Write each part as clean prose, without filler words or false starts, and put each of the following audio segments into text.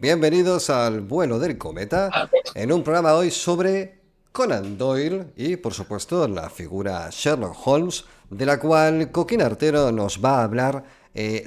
Bienvenidos al vuelo del cometa, en un programa hoy sobre Conan Doyle y, por supuesto, la figura Sherlock Holmes, de la cual Coquín Artero nos va a hablar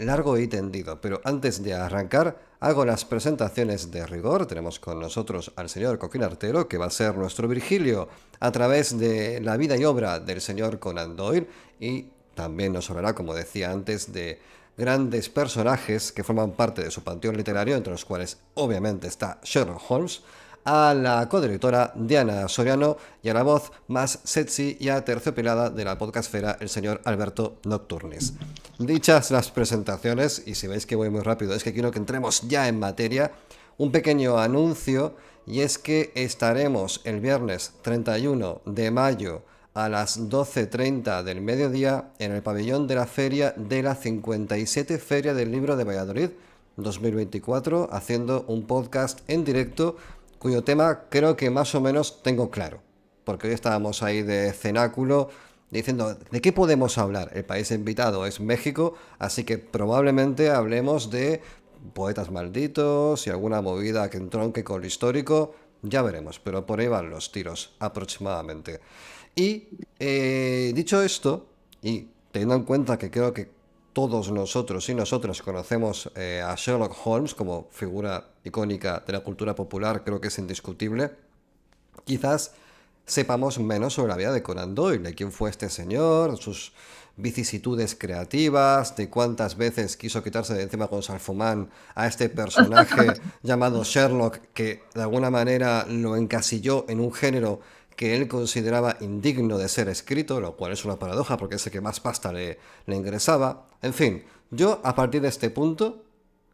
largo y tendido. Pero antes de arrancar, hago las presentaciones de rigor. Tenemos con nosotros al señor Coquín Artero, que va a ser nuestro Virgilio a través de la vida y obra del señor Conan Doyle, y también nos hablará, como decía antes, de grandes personajes que forman parte de su panteón literario, entre los cuales obviamente está Sherlock Holmes, a la codirectora Diana Soriano y a la voz más sexy y aterciopelada de la podcastfera, el señor Alberto Nocturnis. Dichas las presentaciones, y si veis que voy muy rápido, es que quiero que entremos ya en materia, un pequeño anuncio, y es que estaremos el viernes 31 de mayo a las 12:30 del mediodía en el pabellón de la feria de la 57 Feria del Libro de Valladolid 2024, haciendo un podcast en directo cuyo tema creo que más o menos tengo claro, porque hoy estábamos ahí de cenáculo diciendo de qué podemos hablar. El país invitado es México, así que probablemente hablemos de poetas malditos y alguna movida que entronque con lo histórico. Ya veremos, pero por ahí van los tiros aproximadamente. Y dicho esto, y teniendo en cuenta que creo que todos nosotros y nosotras conocemos a Sherlock Holmes como figura icónica de la cultura popular, creo que es indiscutible, quizás sepamos menos sobre la vida de Conan Doyle, de quién fue este señor, sus vicisitudes creativas, de cuántas veces quiso quitarse de encima con Salfumán a este personaje llamado Sherlock, que de alguna manera lo encasilló en un género que él consideraba indigno de ser escrito, lo cual es una paradoja porque es el que más pasta le ingresaba. En fin, yo a partir de este punto,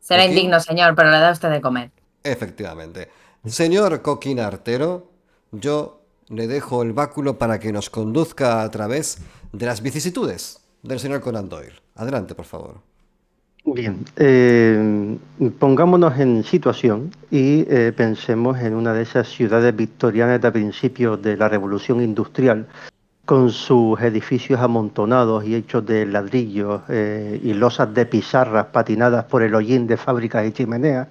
Será indigno, Coquín, señor, pero le da usted de comer. efectivamente. Señor Coquín Artero, yo le dejo el báculo para que nos conduzca a través de las vicisitudes del señor Conan Doyle. Adelante, por favor. Bien, pongámonos en situación y pensemos en una de esas ciudades victorianas de principios de la Revolución Industrial, con sus edificios amontonados y hechos de ladrillos y losas de pizarras patinadas por el hollín de fábricas y chimeneas,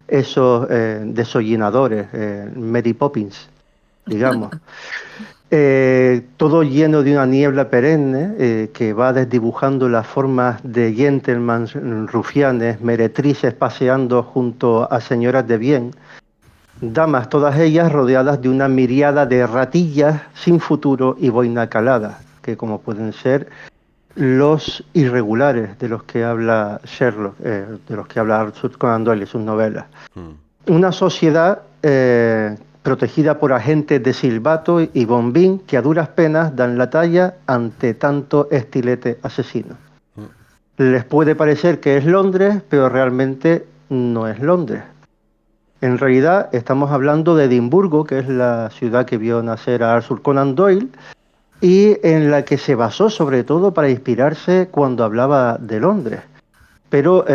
esos desollinadores, Mary Poppins, digamos. Todo lleno de una niebla perenne que va desdibujando las formas de gentlemen rufianes, meretrices paseando junto a señoras de bien, damas todas ellas rodeadas de una miriada de ratillas sin futuro y boina calada, que como pueden ser los irregulares de los que habla Sherlock, de los que habla Arthur Conan Doyle en sus novelas. Una sociedad protegida por agentes de silbato y bombín que a duras penas dan la talla ante tanto estilete asesino. Les puede parecer que es Londres, pero realmente no es Londres. En realidad estamos hablando de Edimburgo, que es la ciudad que vio nacer a Arthur Conan Doyle y en la que se basó sobre todo para inspirarse cuando hablaba de Londres. Pero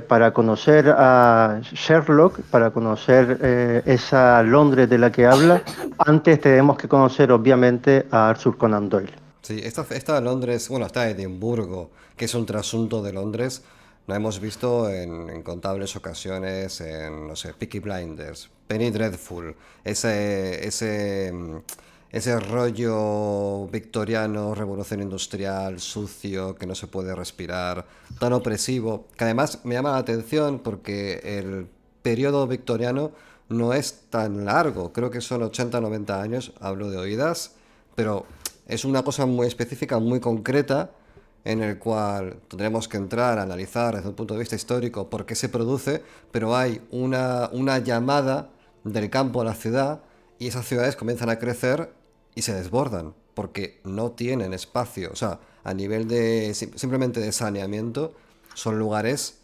para conocer a Sherlock, para conocer esa Londres de la que habla, antes tenemos que conocer obviamente a Arthur Conan Doyle. Sí, esta Londres, bueno, está Edimburgo, que es un trasunto de Londres. La hemos visto en incontables ocasiones en, no sé, Peaky Blinders, Penny Dreadful, ese rollo victoriano, revolución industrial, sucio, que no se puede respirar, tan opresivo, que además me llama la atención porque el periodo victoriano no es tan largo, creo que son 80 o 90 años, hablo de oídas, pero es una cosa muy específica, muy concreta, en el cual tendremos que entrar a analizar desde un punto de vista histórico por qué se produce, pero hay una llamada del campo a la ciudad y esas ciudades comienzan a crecer y se desbordan porque no tienen espacio. O sea, a nivel de simplemente de saneamiento, son lugares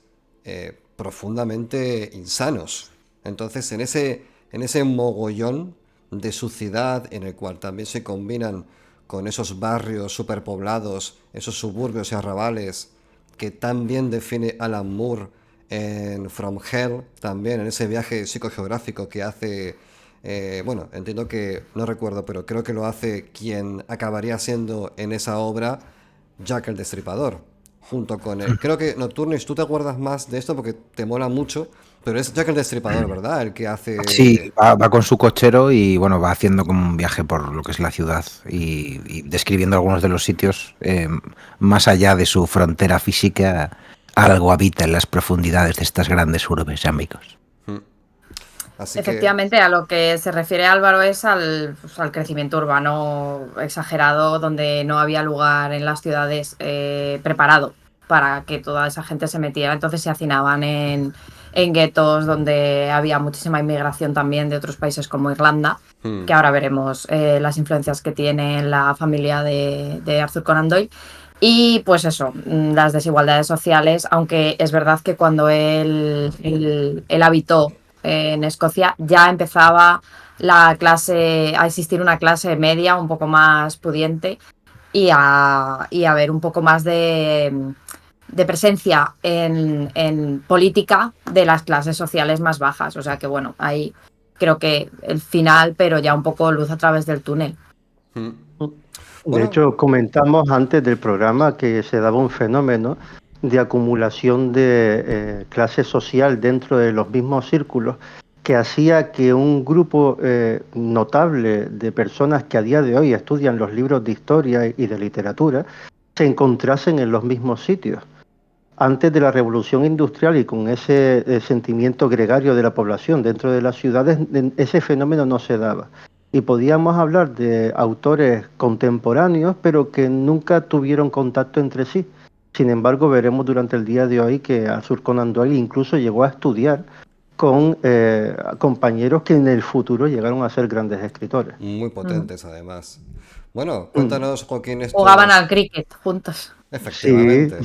profundamente insanos. Entonces, en ese mogollón de suciedad en el cual también se combinan con esos barrios superpoblados, esos suburbios y arrabales que tan bien define Alan Moore en From Hell, también en ese viaje psicogeográfico que hace, bueno, entiendo que, no recuerdo, pero creo que lo hace quien acabaría siendo en esa obra Jack el Destripador. junto con él. Creo que Nocturnus, tú te acuerdas más de esto porque te mola mucho, pero es Jack el Destripador, ¿verdad? El que Sí, hace... va con su cochero y bueno, va haciendo como un viaje por lo que es la ciudad y describiendo algunos de los sitios más allá de su frontera física, algo habita en las profundidades de estas grandes urbes, amigos. Así que... Efectivamente, a lo que se refiere Álvaro es al crecimiento urbano exagerado, donde no había lugar en las ciudades preparado para que toda esa gente se metiera. Entonces se hacinaban en guetos donde había muchísima inmigración también de otros países como Irlanda, que ahora veremos las influencias que tiene la familia de Arthur Conan Doyle. Y pues eso, las desigualdades sociales, aunque es verdad que cuando él habitó en Escocia ya empezaba a existir una clase media un poco más pudiente y a ver un poco más de presencia en política de las clases sociales más bajas. O sea que bueno, ahí creo que el final, pero ya un poco luz a través del túnel. De hecho, comentamos antes del programa que se daba un fenómeno de acumulación de clase social dentro de los mismos círculos que hacía que un grupo notable de personas que a día de hoy estudian los libros de historia y de literatura se encontrasen en los mismos sitios. Antes de la revolución industrial y con ese sentimiento gregario de la población dentro de las ciudades, ese fenómeno no se daba. Y podíamos hablar de autores contemporáneos, pero que nunca tuvieron contacto entre sí. Sin embargo, veremos durante el día de hoy que Arthur Conan Doyle incluso llegó a estudiar con compañeros que en el futuro llegaron a ser grandes escritores. Muy potentes, además. Bueno, cuéntanos, Joaquín, Jugaban al cricket juntos. Efectivamente.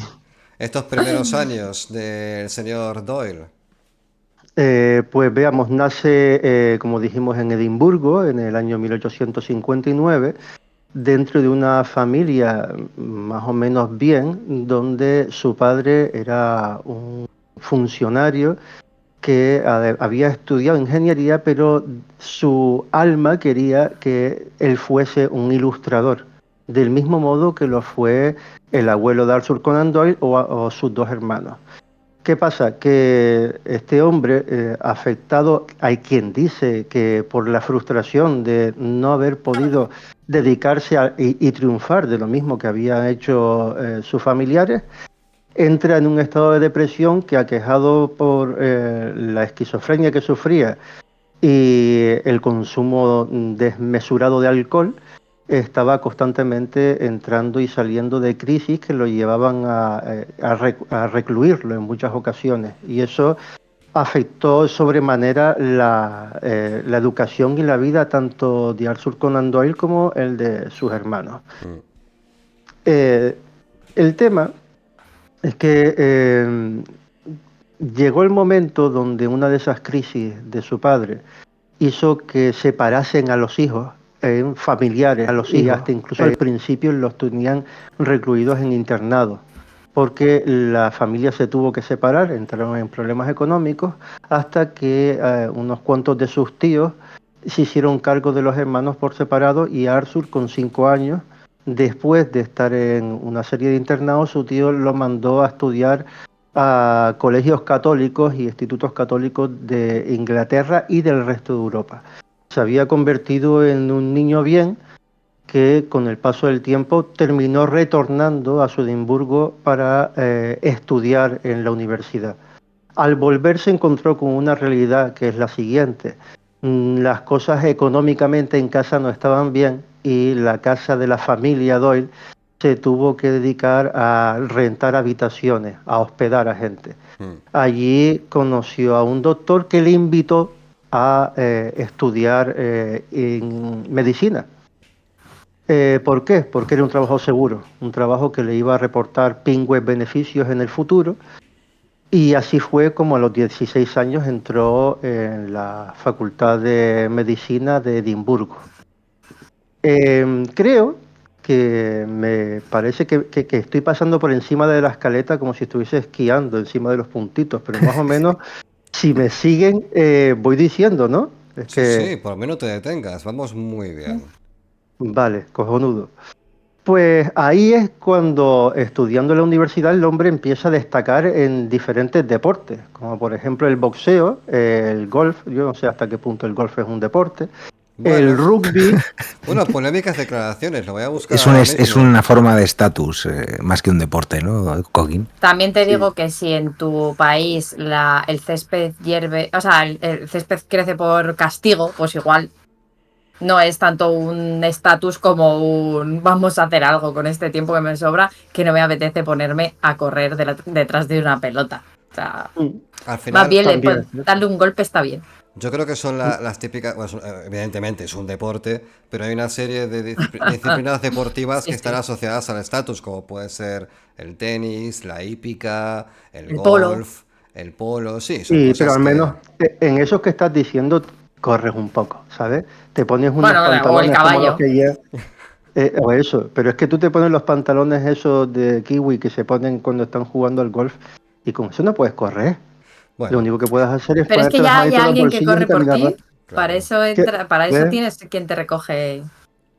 Estos primeros años del señor Doyle. Pues veamos, nace, como dijimos, en Edimburgo en el año 1859, dentro de una familia más o menos bien, donde su padre era un funcionario que había estudiado ingeniería, pero su alma quería que él fuese un ilustrador, del mismo modo que lo fue el abuelo de Arthur Conan Doyle o sus dos hermanos. ¿Qué pasa? Que este hombre afectado, hay quien dice que por la frustración de no haber podido dedicarse y triunfar de lo mismo que habían hecho sus familiares, entra en un estado de depresión que, aquejado por la esquizofrenia que sufría y el consumo desmesurado de alcohol, estaba constantemente entrando y saliendo de crisis que lo llevaban a recluirlo en muchas ocasiones. Y eso afectó sobremanera la educación y la vida tanto de Arthur Conan Doyle como el de sus hermanos. El tema es que llegó el momento donde una de esas crisis de su padre hizo que separasen a los hijos en familiares, a los hijos, y hasta incluso al principio los tenían recluidos en internados, porque la familia se tuvo que separar, entraron en problemas económicos, hasta que unos cuantos de sus tíos se hicieron cargo de los hermanos por separado y Arthur, con 5 años, después de estar en una serie de internados, su tío lo mandó a estudiar a colegios católicos y institutos católicos de Inglaterra y del resto de Europa. Se había convertido en un niño bien que con el paso del tiempo terminó retornando a su Edimburgo para estudiar en la universidad. Al volver se encontró con una realidad que es la siguiente. Las cosas económicamente en casa no estaban bien y la casa de la familia Doyle se tuvo que dedicar a rentar habitaciones, a hospedar a gente. Allí conoció a un doctor que le invitó a estudiar en medicina. ¿Por qué? Porque era un trabajo seguro, un trabajo que le iba a reportar pingües beneficios en el futuro. Y así fue como a los 16 años entró en la Facultad de Medicina de Edimburgo. Creo que me parece que estoy pasando por encima de la escaleta como si estuviese esquiando encima de los puntitos, pero más o menos, si me siguen, voy diciendo, ¿no? Sí, por lo menos no te detengas, vamos muy bien. Vale, cojonudo. Pues ahí es cuando, estudiando en la universidad, el hombre empieza a destacar en diferentes deportes, como por ejemplo el boxeo, el golf, yo no sé hasta qué punto el golf es un deporte, Bueno, el rugby. bueno, polémicas declaraciones, lo voy a buscar Es, ahora es mismo. una forma de estatus, más que un deporte, ¿no, Coquín? También te Sí. digo que si en tu país el césped hierve, o sea, el césped crece por castigo, pues igual no es tanto un estatus como un vamos a hacer algo con este tiempo que me sobra, que no me apetece ponerme a correr detrás de una pelota. O sea, Al más final, bien También es cierto. darle un golpe está bien. yo creo que son las típicas, bueno, evidentemente es un deporte, pero hay una serie de disciplinas deportivas Sí, que están sí. asociadas al estatus, como puede ser el tenis, la hípica, el El polo. golf, el polo, sí, son Sí, pero cosas al que... menos en eso que estás diciendo corres un poco, ¿sabes? Te pones unos Bueno, o el pantalones como los caballo. que llevas, o eso, pero es que tú te pones los pantalones esos de kiwi que se ponen cuando están jugando al golf y con eso no puedes correr. Lo Bueno, único que puedes hacer es Pero es que ponerte las ya hay manitos en los alguien que bolsillos y corre por caminar ti. Para claro, eso ¿Qué? para eso ¿Ves? tienes quien te recoge,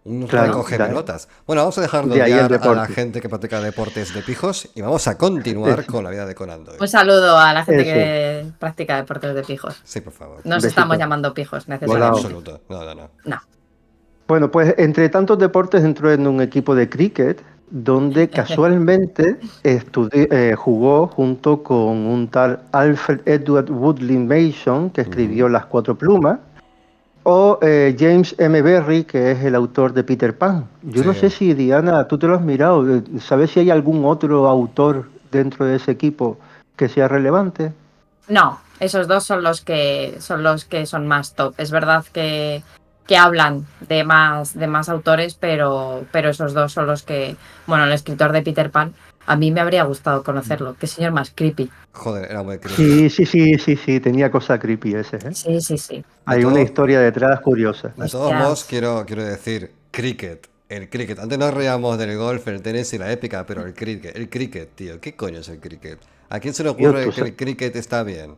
un Claro, ¿no? recoge de ahí, pelotas. Bueno, vamos a dejar de de ahí el odiar a la deporte. gente que practica deportes de pijos y vamos a continuar Eso, con la vida de Conan Doyle. Un saludo a la gente eso. que practica deportes de pijos. Sí, por favor. No nos estamos Besito. llamando pijos No, en Volao. necesariamente. absoluto. No, no, no. No. Bueno, pues entre tantos deportes entró en un equipo de cricket donde casualmente jugó junto con un tal Alfred Edward Woodley Mason, que escribió Ujú. Las Cuatro Plumas, o James M. Berry, que es el autor de Peter Pan. Yo Sí. no sé si, Diana, tú te lo has mirado, ¿sabes si hay algún otro autor dentro de ese equipo que sea relevante? No, esos dos son los que son más top. Es verdad que hablan de más autores, pero esos dos son los que, bueno, el escritor de Peter Pan, a mí me habría gustado conocerlo. Qué señor más creepy. Joder, era muy creepy. Sí, tenía cosa creepy ese, ¿eh? Sí, sí, sí. De Hay una todo, historia detrás curiosa. de todos modos, Hostias. quiero decir, cricket. El cricket. Antes nos reíamos del golf, el tenis y la épica, pero el cricket, tío. ¿Qué coño es el cricket? ¿A quién se le Tío, ocurre que el cricket está bien?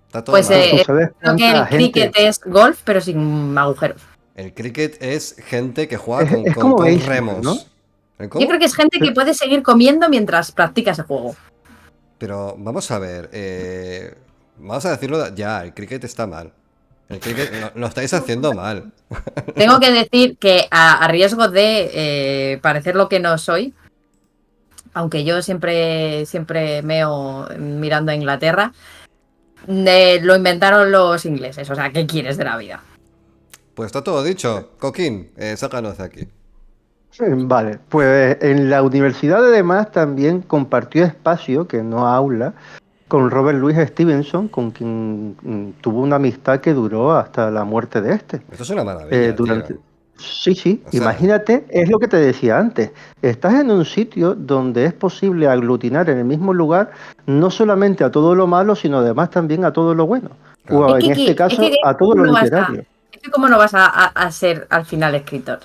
Está todo Pues mal. ¿tú sabes creo que cuánta el cricket gente? es golf, pero sin agujeros. El cricket es gente que juega Es como con béisbol, ¿no? remos. ¿El Yo cómo? creo que es gente que puede seguir comiendo mientras practica ese juego. Pero vamos a ver, vamos a decirlo ya, el cricket está mal. El cricket lo estáis haciendo mal. Tengo que decir que a riesgo de parecer lo que no soy, aunque yo siempre meo mirando a Inglaterra, lo inventaron los ingleses. O sea, ¿qué quieres de la vida? Pues está todo dicho. Coquín, sácanos de aquí. Vale, pues en la universidad además también compartió espacio, que no aula, con Robert Louis Stevenson, con quien tuvo una amistad que duró hasta la muerte de este. Esto es una maravilla, Durante... tío. Sí, O sea, imagínate, es lo que te decía antes, estás en un sitio donde es posible aglutinar en el mismo lugar no solamente a todo lo malo, sino además también a todo lo bueno, claro. o en este caso a todo lo literario. ¿Cómo no vas a ser al final escritor?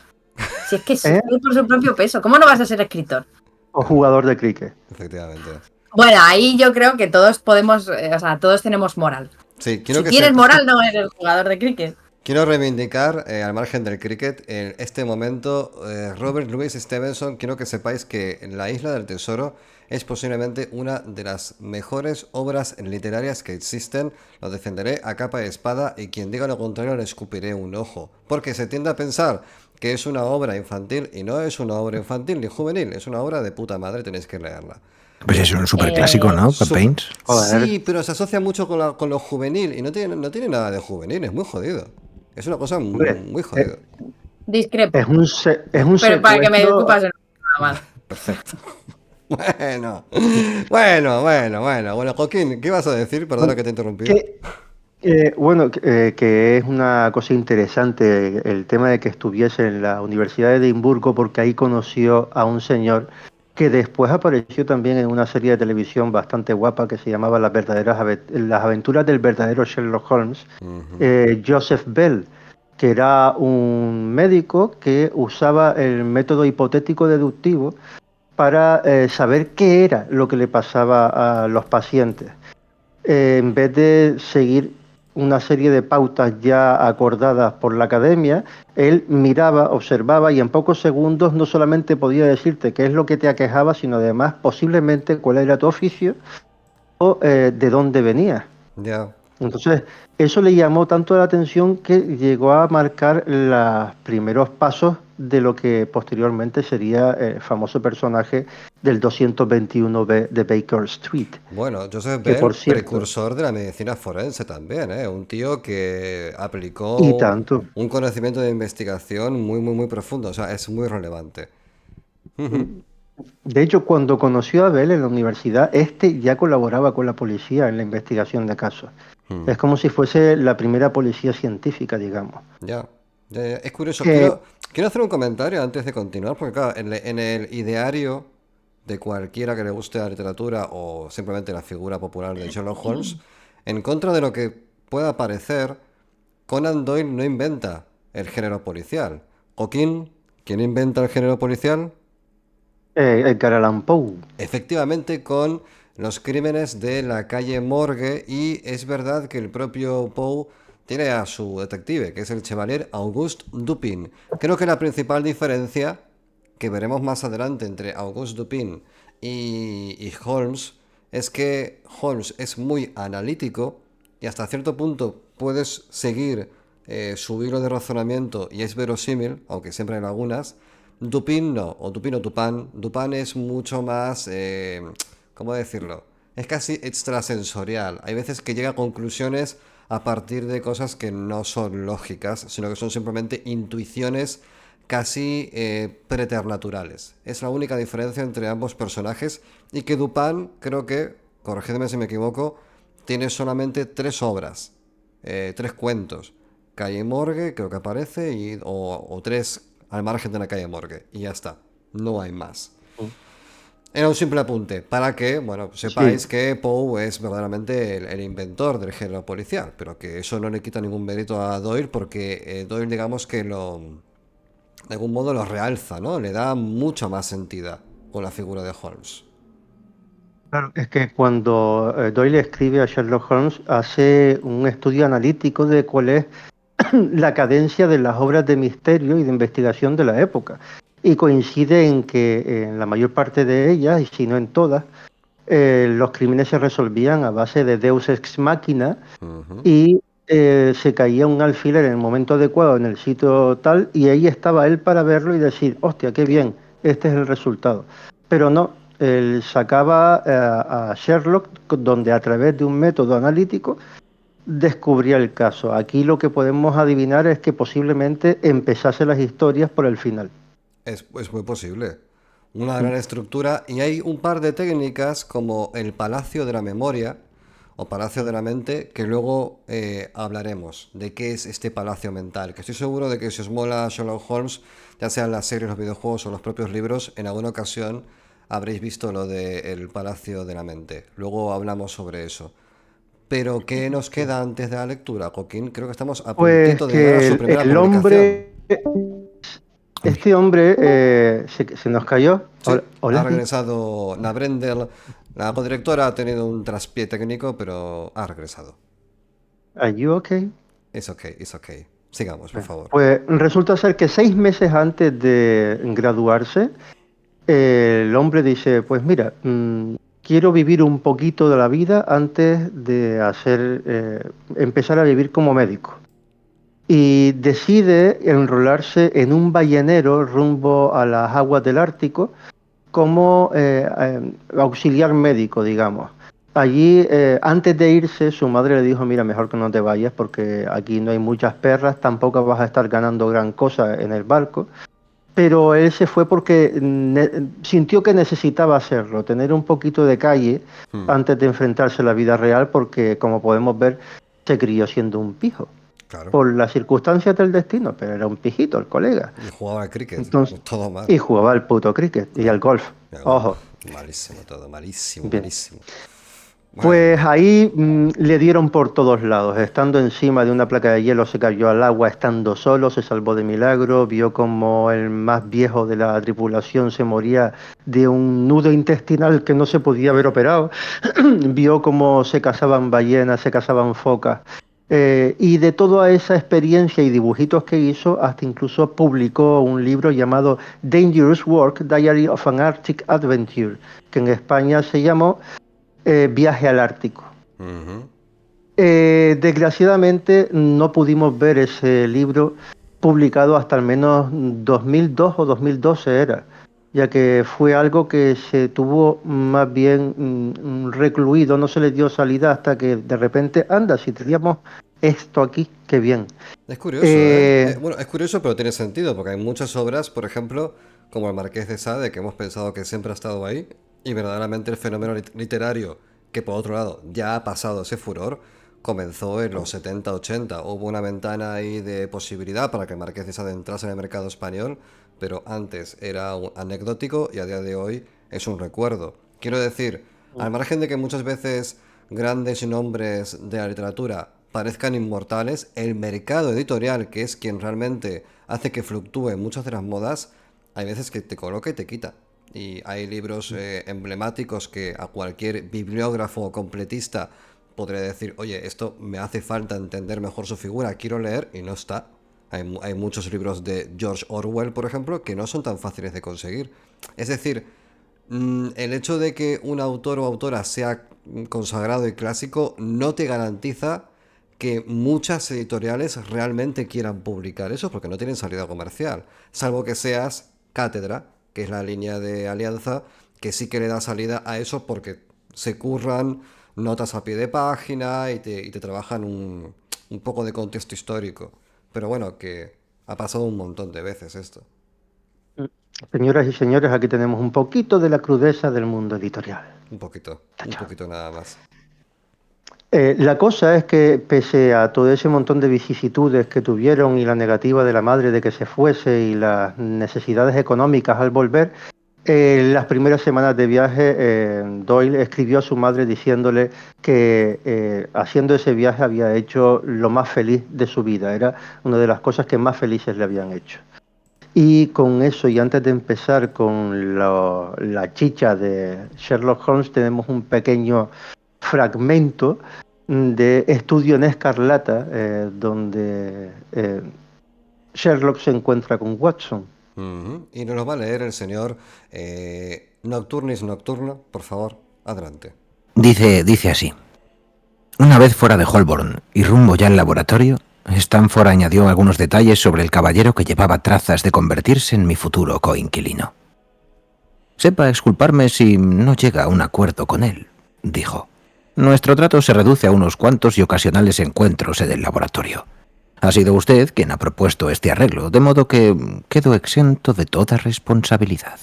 Si es que es ¿Eh? por su propio peso, ¿cómo no vas a ser escritor? O jugador de cricket. Efectivamente. Bueno, ahí yo creo que todos podemos, o sea, todos tenemos moral. Sí, Si tienes moral, no eres jugador de cricket. Quiero reivindicar, al margen del cricket, en este momento, Robert Louis Stevenson, quiero que sepáis que La Isla del Tesoro es posiblemente una de las mejores obras literarias que existen. Lo defenderé a capa y espada y quien diga lo contrario le escupiré un ojo. Porque se tiende a pensar que es una obra infantil y no es una obra infantil ni juvenil, es una obra de puta madre, tenéis que leerla. Pues es un súper clásico, ¿no? Paints. Sí, pero se asocia mucho con lo juvenil y no tiene nada de juvenil, es muy jodido. Es una cosa muy jodida. Discrepo. Es un pero para que me disculpas, no nada más. Perfecto. Bueno, Joaquín, ¿qué vas a decir? Perdona que te he interrumpido. Que es una cosa interesante el tema de que estuviese en la Universidad de Edimburgo, porque ahí conoció a un señor que después apareció también en una serie de televisión bastante guapa que se llamaba Las aventuras del verdadero Sherlock Holmes, Joseph Bell, que era un médico que usaba el método hipotético deductivo para saber qué era lo que le pasaba a los pacientes. En vez de seguir una serie de pautas ya acordadas por la academia, él miraba, observaba y en pocos segundos no solamente podía decirte qué es lo que te aquejaba, sino además posiblemente cuál era tu oficio o de dónde venías. Ya. Entonces, eso le llamó tanto la atención que llegó a marcar los primeros pasos de lo que posteriormente sería el famoso personaje del 221B de Baker Street. Bueno, Joseph Que Bell, por cierto, precursor de la medicina forense también, ¿eh? Un tío que y aplicó tanto. un conocimiento de investigación muy, muy, muy profundo. O sea, es muy relevante. Ujú. De hecho, cuando conoció a Bell en la universidad, este ya colaboraba con la policía en la investigación de casos. Mm. Es como si fuese la primera policía científica, digamos. Ya. Ya. Es curioso. Eh, Quiero hacer un comentario antes de continuar, porque claro, en el ideario de cualquiera que le guste la literatura o simplemente la figura popular de Sherlock Holmes, en contra de lo que pueda parecer, Conan Doyle no inventa el género policial. ¿O quién inventa el género policial? Edgar Allan Poe. Efectivamente, con los crímenes de la calle Morgue, y es verdad que el propio Poe tiene a su detective, que es el Chevalier Auguste Dupin. Creo que la principal diferencia que veremos más adelante entre Auguste Dupin y Holmes es que Holmes es muy analítico y hasta cierto punto puedes seguir su hilo de razonamiento y es verosímil, aunque siempre hay lagunas. Dupin no, o Dupin o Dupin. Dupin es mucho más, ¿cómo decirlo? Es casi extrasensorial. Hay veces que llega a conclusiones a partir de cosas que no son lógicas, sino que son simplemente intuiciones casi preternaturales. Es la única diferencia entre ambos personajes y que Dupin, creo que, corregidme si me equivoco, tiene solamente 3 obras, 3 cuentos. Calle Morgue, creo que aparece, o 3 al margen de la calle Morgue, y ya está. No hay más. Era un simple apunte para que, bueno, Sí, sepáis que Poe es verdaderamente el inventor del género policial, pero que eso no le quita ningún mérito a Doyle porque Doyle, digamos que de algún modo lo realza, ¿no? Le da mucha más entidad con la figura de Holmes. claro, es que cuando Doyle escribe a Sherlock Holmes, hace un estudio analítico de cuál es la cadencia de las obras de misterio y de investigación de la época. Y coincide en que en la mayor parte de ellas, y si no en todas, los crímenes se resolvían a base de Deus ex machina Ujú. y se caía un alfiler en el momento adecuado en el sitio tal y ahí estaba él para verlo y decir, hostia, qué bien, este es el resultado. Pero no, él sacaba a Sherlock donde a través de un método analítico descubría el caso. Aquí lo que podemos adivinar es que posiblemente empezase las historias por el final. Es muy posible. Una Mm. gran estructura y hay un par de técnicas como el Palacio de la Memoria o Palacio de la Mente que luego hablaremos de qué es este palacio mental. Que estoy seguro de que si os mola Sherlock Holmes, ya sean las series, los videojuegos o los propios libros, en alguna ocasión habréis visto lo del Palacio de la Mente. Luego hablamos sobre eso. Pero ¿qué nos queda antes de la lectura, Joaquín? Creo que estamos a Pues puntito de llegar a que su primera el publicación. hombre, Uy, este hombre se nos cayó. Sí, Hola, ha hola, regresado Nabrendel. La codirectora ha tenido un traspié técnico, pero ha regresado. are you okay? Es ok, es ok. Sigamos, por favor. Pues resulta ser que 6 meses antes de graduarse, el hombre dice, pues mira, quiero vivir un poquito de la vida antes de empezar a vivir como médico. Y decide enrolarse en un ballenero rumbo a las aguas del Ártico como auxiliar médico, digamos. Allí, antes de irse, su madre le dijo, mira, mejor que no te vayas porque aquí no hay muchas perras, tampoco vas a estar ganando gran cosa en el barco. Pero él se fue porque sintió que necesitaba hacerlo, tener un poquito de calle Hmm, antes de enfrentarse a la vida real, porque como podemos ver, se crió siendo un pijo claro. por las circunstancias del destino, pero era un pijito el colega. Y jugaba al cricket. Entonces, Todo mal. y jugaba al puto cricket y al Claro. golf. Y al golf. Ojo, Malísimo todo, malísimo, bien. malísimo. Madre Pues mía. ahí le dieron por todos lados. Estando encima de una placa de hielo se cayó al agua, estando solo se salvó de milagro, vio como el más viejo de la tripulación se moría de un nudo intestinal que no se podía haber operado, vio cómo se cazaban ballenas, se cazaban focas Y de toda esa experiencia y dibujitos que hizo, hasta incluso publicó un libro llamado Dangerous Work, Diary of an Arctic Adventure, que en España se llamó Viaje al Ártico. Ujú. Desgraciadamente no pudimos ver ese libro publicado hasta al menos 2002 o 2012 era, ya que fue algo que se tuvo más bien recluido, no se le dio salida hasta que de repente, anda, si teníamos esto aquí, qué bien. Es curioso, ¿eh? Eh, Bueno, es curioso, pero tiene sentido, porque hay muchas obras, por ejemplo, como el Marqués de Sade, que hemos pensado que siempre ha estado ahí, y verdaderamente el fenómeno literario, que por otro lado ya ha pasado ese furor, comenzó en los 70-80. Hubo una ventana ahí de posibilidad para que el Marqués de Sade entrase en el mercado español, pero antes era anecdótico y a día de hoy es un recuerdo. Quiero decir, al margen de que muchas veces grandes nombres de la literatura parezcan inmortales, el mercado editorial, que es quien realmente hace que fluctúen muchas de las modas, hay veces que te coloca y te quita. Y hay libros emblemáticos que a cualquier bibliógrafo o completista podría decir, oye, esto me hace falta entender mejor su figura, quiero leer, y no está. Hay muchos libros de George Orwell, por ejemplo, que no son tan fáciles de conseguir. Es decir, el hecho de que un autor o autora sea consagrado y clásico no te garantiza que muchas editoriales realmente quieran publicar eso porque no tienen salida comercial, salvo que seas Cátedra, que es la línea de Alianza, que sí que le da salida a eso porque se curran notas a pie de página y te trabajan un poco de contexto histórico. Pero bueno, que ha pasado un montón de veces esto. Señoras y señores, aquí tenemos un poquito de la crudeza del mundo editorial. Un poquito nada más. La cosa es que pese a todo ese montón de vicisitudes que tuvieron y la negativa de la madre de que se fuese y las necesidades económicas al volver, las primeras semanas de viaje Doyle escribió a su madre diciéndole que haciendo ese viaje había hecho lo más feliz de su vida, era una de las cosas que más felices le habían hecho. Y con eso, y antes de empezar con la chicha de Sherlock Holmes, tenemos un pequeño fragmento de Estudio en Escarlata, donde Sherlock se encuentra con Watson. Ujú. Y nos lo va a leer el señor Nocturnis Nocturno, por favor, adelante. Dice así. Una vez fuera de Holborn y rumbo ya al laboratorio, Stanford añadió algunos detalles sobre el caballero que llevaba trazas de convertirse en mi futuro coinquilino. Sepa exculparme si no llega a un acuerdo con él, dijo. Nuestro trato se reduce a unos cuantos y ocasionales encuentros en el laboratorio. Ha sido usted quien ha propuesto este arreglo, de modo que quedo exento de toda responsabilidad.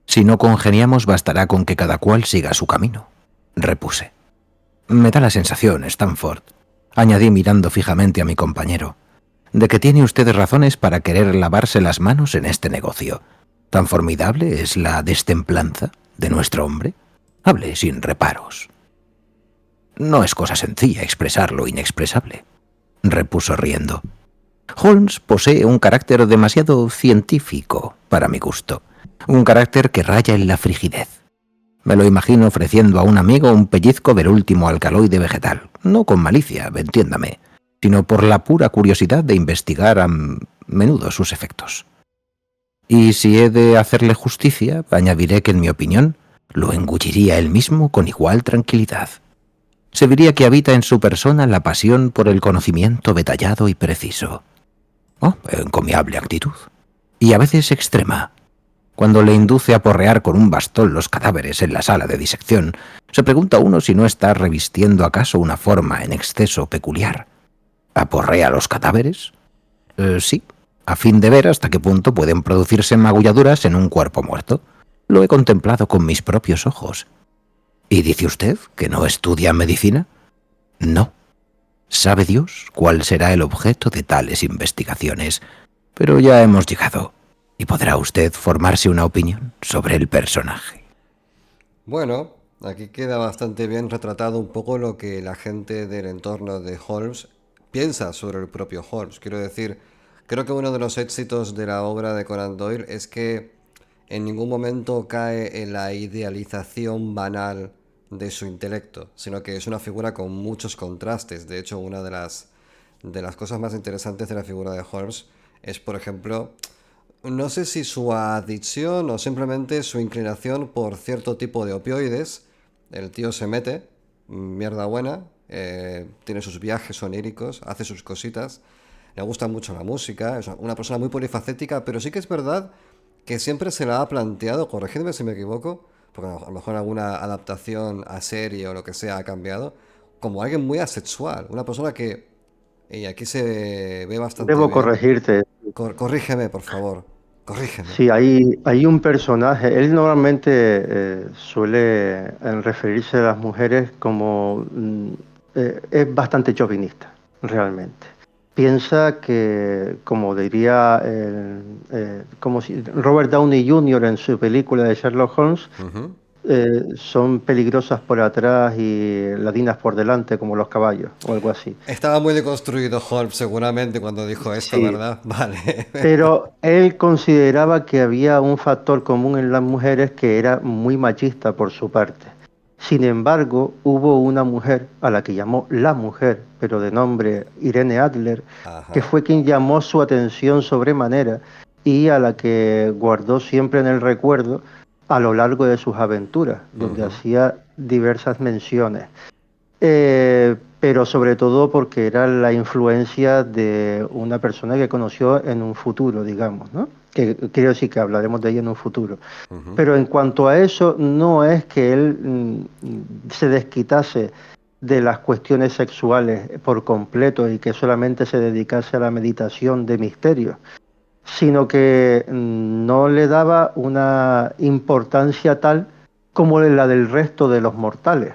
Si no congeniamos, bastará con que cada cual siga su camino, repuse. Me da la sensación, Stanford, añadí mirando fijamente a mi compañero, de que tiene usted razones para querer lavarse las manos en este negocio. ¿Tan formidable es la destemplanza de nuestro hombre? Hable sin reparos. No es cosa sencilla expresar lo inexpresable, repuso riendo. Holmes posee un carácter demasiado científico para mi gusto, un carácter que raya en la frigidez. Me lo imagino ofreciendo a un amigo un pellizco del último alcaloide vegetal, no con malicia, entiéndame, sino por la pura curiosidad de investigar a menudo sus efectos. Y si he de hacerle justicia, añadiré que, en mi opinión, lo engulliría él mismo con igual tranquilidad. Se diría que habita en su persona la pasión por el conocimiento detallado y preciso. Oh, encomiable actitud. Y a veces extrema. Cuando le induce a porrear con un bastón los cadáveres en la sala de disección, se pregunta uno si no está revistiendo acaso una forma en exceso peculiar. ¿Aporrea los cadáveres? Sí, a fin de ver hasta qué punto pueden producirse magulladuras en un cuerpo muerto. Lo he contemplado con mis propios ojos. ¿Y dice usted que no estudia medicina? No. ¿Sabe Dios cuál será el objeto de tales investigaciones? Pero ya hemos llegado, y podrá usted formarse una opinión sobre el personaje. Bueno, aquí queda bastante bien retratado un poco lo que la gente del entorno de Holmes piensa sobre el propio Holmes. Quiero decir, creo que uno de los éxitos de la obra de Conan Doyle es que en ningún momento cae en la idealización banal de su intelecto, sino que es una figura con muchos contrastes. De hecho, una de las cosas más interesantes de la figura de Holmes es, por ejemplo, no sé si su adicción o simplemente su inclinación por cierto tipo de opioides. El tío se mete, mierda buena, tiene sus viajes oníricos, hace sus cositas, le gusta mucho la música, es una persona muy polifacética, pero sí que es verdad que siempre se la ha planteado, corregidme si me equivoco, porque a lo mejor alguna adaptación a serie o lo que sea ha cambiado, como alguien muy asexual, una persona que, y aquí se ve bastante Debo bien. corregirte. Corrígeme, por favor, corrígeme. Sí, hay un personaje, él normalmente suele referirse a las mujeres como es bastante chauvinista, realmente. Piensa que, como diría como si Robert Downey Jr. en su película de Sherlock Holmes, Ujú. son peligrosas por atrás y ladinas por delante, como los caballos, o algo así. Estaba muy deconstruido Holmes seguramente cuando dijo esto, Sí, ¿verdad? Vale. pero él consideraba que había un factor común en las mujeres que era muy machista por su parte. Sin embargo, hubo una mujer a la que llamó la mujer, pero de nombre Irene Adler, que Ajá. fue quien llamó su atención sobremanera y a la que guardó siempre en el recuerdo a lo largo de sus aventuras, donde Ujú. hacía diversas menciones. Pero sobre todo porque era la influencia de una persona que conoció en un futuro, digamos, ¿no? Que quiero decir que hablaremos de ella en un futuro. Ujú. Pero en cuanto a eso, no es que él se desquitase de las cuestiones sexuales por completo y que solamente se dedicase a la meditación de misterios, sino que no le daba una importancia tal como la del resto de los mortales.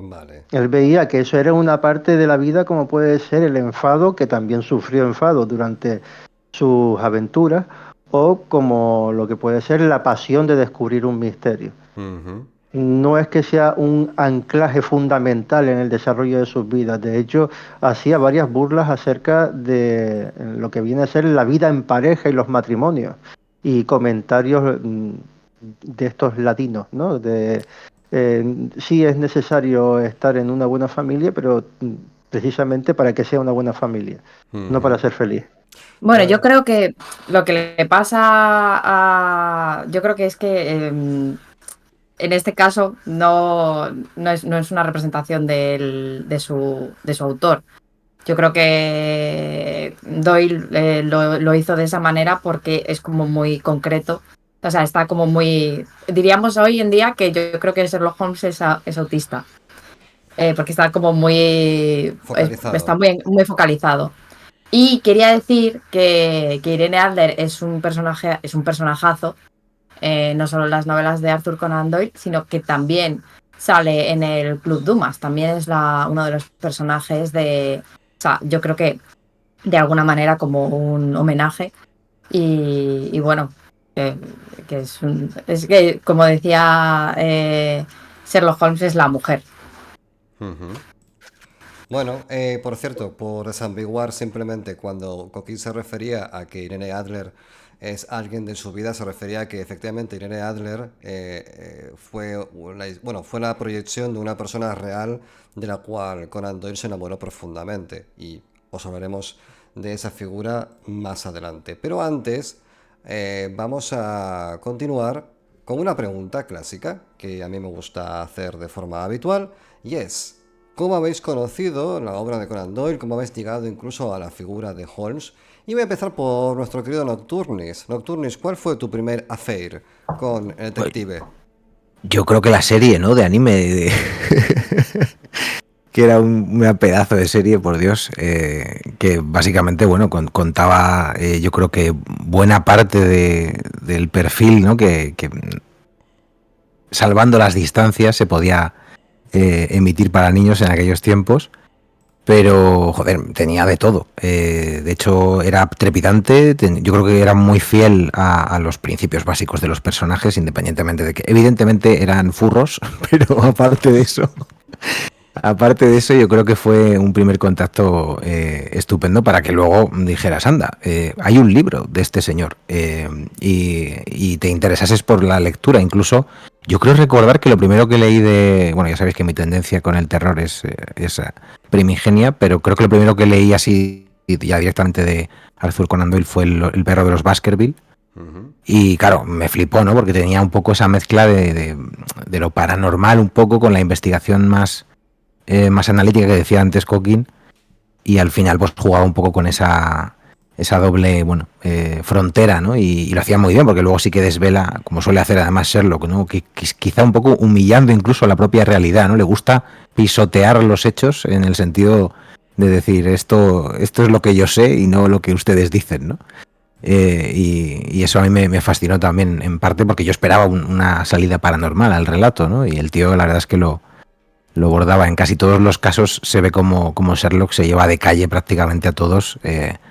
Vale. Él veía que eso era una parte de la vida como puede ser el enfado, que también sufrió enfado durante sus aventuras, o como lo que puede ser la pasión de descubrir un misterio. Ujú. No es que sea un anclaje fundamental en el desarrollo de sus vidas. De hecho, hacía varias burlas acerca de lo que viene a ser la vida en pareja y los matrimonios. Y comentarios de estos latinos, ¿no? Sí es necesario estar en una buena familia, pero precisamente para que sea una buena familia, no para Ujú. ser feliz. Bueno, yo Bueno. creo que lo que le pasa a... Yo creo que es que en este caso no es una representación de su autor. Yo creo que Doyle lo hizo de esa manera porque es como muy concreto. O sea, está como muy... Diríamos hoy en día que yo creo que Sherlock Holmes es autista. Porque está como está Focalizado. muy focalizado. Y quería decir que Irene Adler es un personajazo, no solo en las novelas de Arthur Conan Doyle, sino que también sale en el Club Dumas. También es uno de los personajes de... O sea, yo creo que de alguna manera como un homenaje. Y bueno, que es que, como decía Sherlock Holmes, es la mujer. Ujú. Bueno, por cierto, por desambiguar simplemente cuando Coquín se refería a que Irene Adler es alguien de su vida, se refería a que efectivamente Irene Adler fue la proyección de una persona real de la cual Conan Doyle se enamoró profundamente y os hablaremos de esa figura más adelante. Pero antes vamos a continuar con una pregunta clásica que a mí me gusta hacer de forma habitual y es... ¿Cómo habéis conocido la obra de Conan Doyle? ¿Cómo habéis llegado incluso a la figura de Holmes? Y voy a empezar por nuestro querido Nocturnis. Nocturnis, ¿cuál fue tu primer affair con el Pues, detective? yo creo que la serie, ¿no? De anime, que era un pedazo de serie, por Dios, que básicamente, bueno, contaba, yo creo que buena parte del perfil, ¿no? Que salvando las distancias se podía emitir para niños en aquellos tiempos. Pero, joder, tenía de todo. De hecho, era trepidante. Yo creo que era muy fiel a los principios básicos de los personajes, independientemente de que, evidentemente, eran furros, pero yo creo que fue un primer contacto estupendo para que luego dijeras, anda, hay un libro de este señor y te interesases por la lectura. Incluso Yo creo recordar que lo primero que leí de... Bueno, ya sabéis que mi tendencia con el terror es primigenia, pero creo que lo primero que leí así, ya directamente de Arthur Conan Doyle, fue el perro de los Baskerville. Y claro, me flipó, ¿no? Porque tenía un poco esa mezcla de lo paranormal, un poco con la investigación más analítica que decía antes Coquín. Y al final pues jugaba un poco con esa doble, frontera, ¿no? Y lo hacía muy bien, porque luego sí que desvela, como suele hacer además Sherlock, ¿no? Que quizá un poco humillando incluso la propia realidad, ¿no? Le gusta pisotear los hechos en el sentido de decir esto es lo que yo sé y no lo que ustedes dicen, ¿no? Y eso a mí me fascinó también, en parte porque yo esperaba una salida paranormal al relato, ¿no? Y el tío, la verdad es que lo bordaba. En casi todos los casos se ve como Sherlock se lleva de calle prácticamente a todos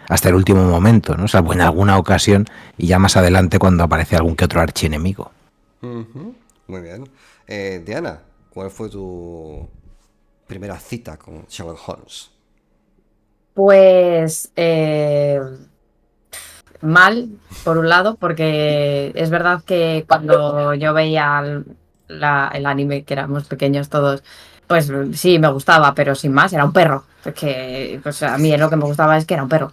hasta el último momento, ¿no? Salvo en alguna ocasión y ya más adelante cuando aparece algún que otro archienemigo. Muy bien. Diana, ¿cuál fue tu primera cita con Sherlock Holmes? Pues mal, por un lado, porque es verdad que cuando yo veía el anime, que éramos pequeños todos, pues sí, me gustaba, pero sin más, era un perro. Que pues a mí lo que me gustaba es que era un perro.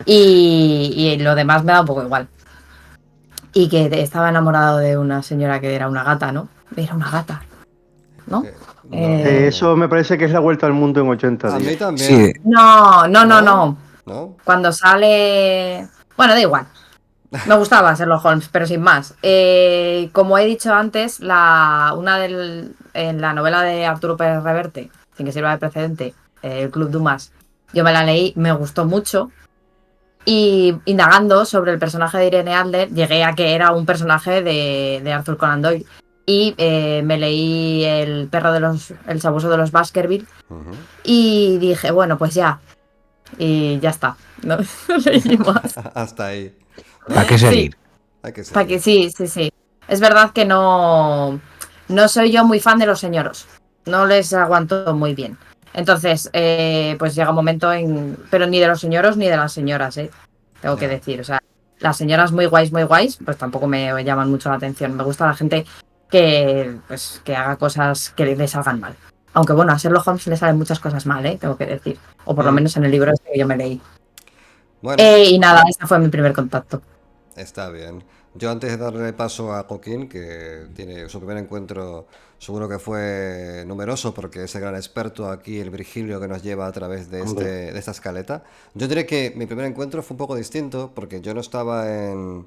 Y lo demás me da un poco igual. Y que estaba enamorado de una señora que era una gata, ¿no? Era una gata, ¿no? No, Eso me parece que es la vuelta al mundo en 80 a mí días. también. Sí, No. ¿No? Cuando sale... Bueno, da igual. Me gustaba Sherlock Holmes, pero sin más. Como he dicho antes, en la novela de Arturo Pérez Reverte, sin que sirva de precedente, El Club Dumas, yo me la leí, me gustó mucho. Y indagando sobre el personaje de Irene Adler, llegué a que era un personaje de Arthur Conan Doyle. Y me leí El sabueso de los Baskerville. Y dije, bueno, pues ya. Y ya está. No leí más. Hasta ahí. ¿para qué seguir? Hay que Para que seguir. sí. Es verdad que no soy yo muy fan de los señoros. No les aguanto muy bien. Entonces, pues llega un momento pero ni de los señoros ni de las señoras, tengo que decir. O sea, las señoras muy guays, pues tampoco me llaman mucho la atención. Me gusta la gente que haga cosas que le salgan mal. Aunque bueno, a Sherlock Holmes le salen muchas cosas mal, tengo que decir. O por lo menos en el libro este que yo me leí. Bueno, Y nada, ese fue mi primer contacto. está bien. Yo antes de darle paso a Coquín, que tiene su primer encuentro, seguro que fue numeroso porque es el gran experto aquí, el Virgilio que nos lleva a través de, de esta escaleta. Yo diré que mi primer encuentro fue un poco distinto porque yo no estaba en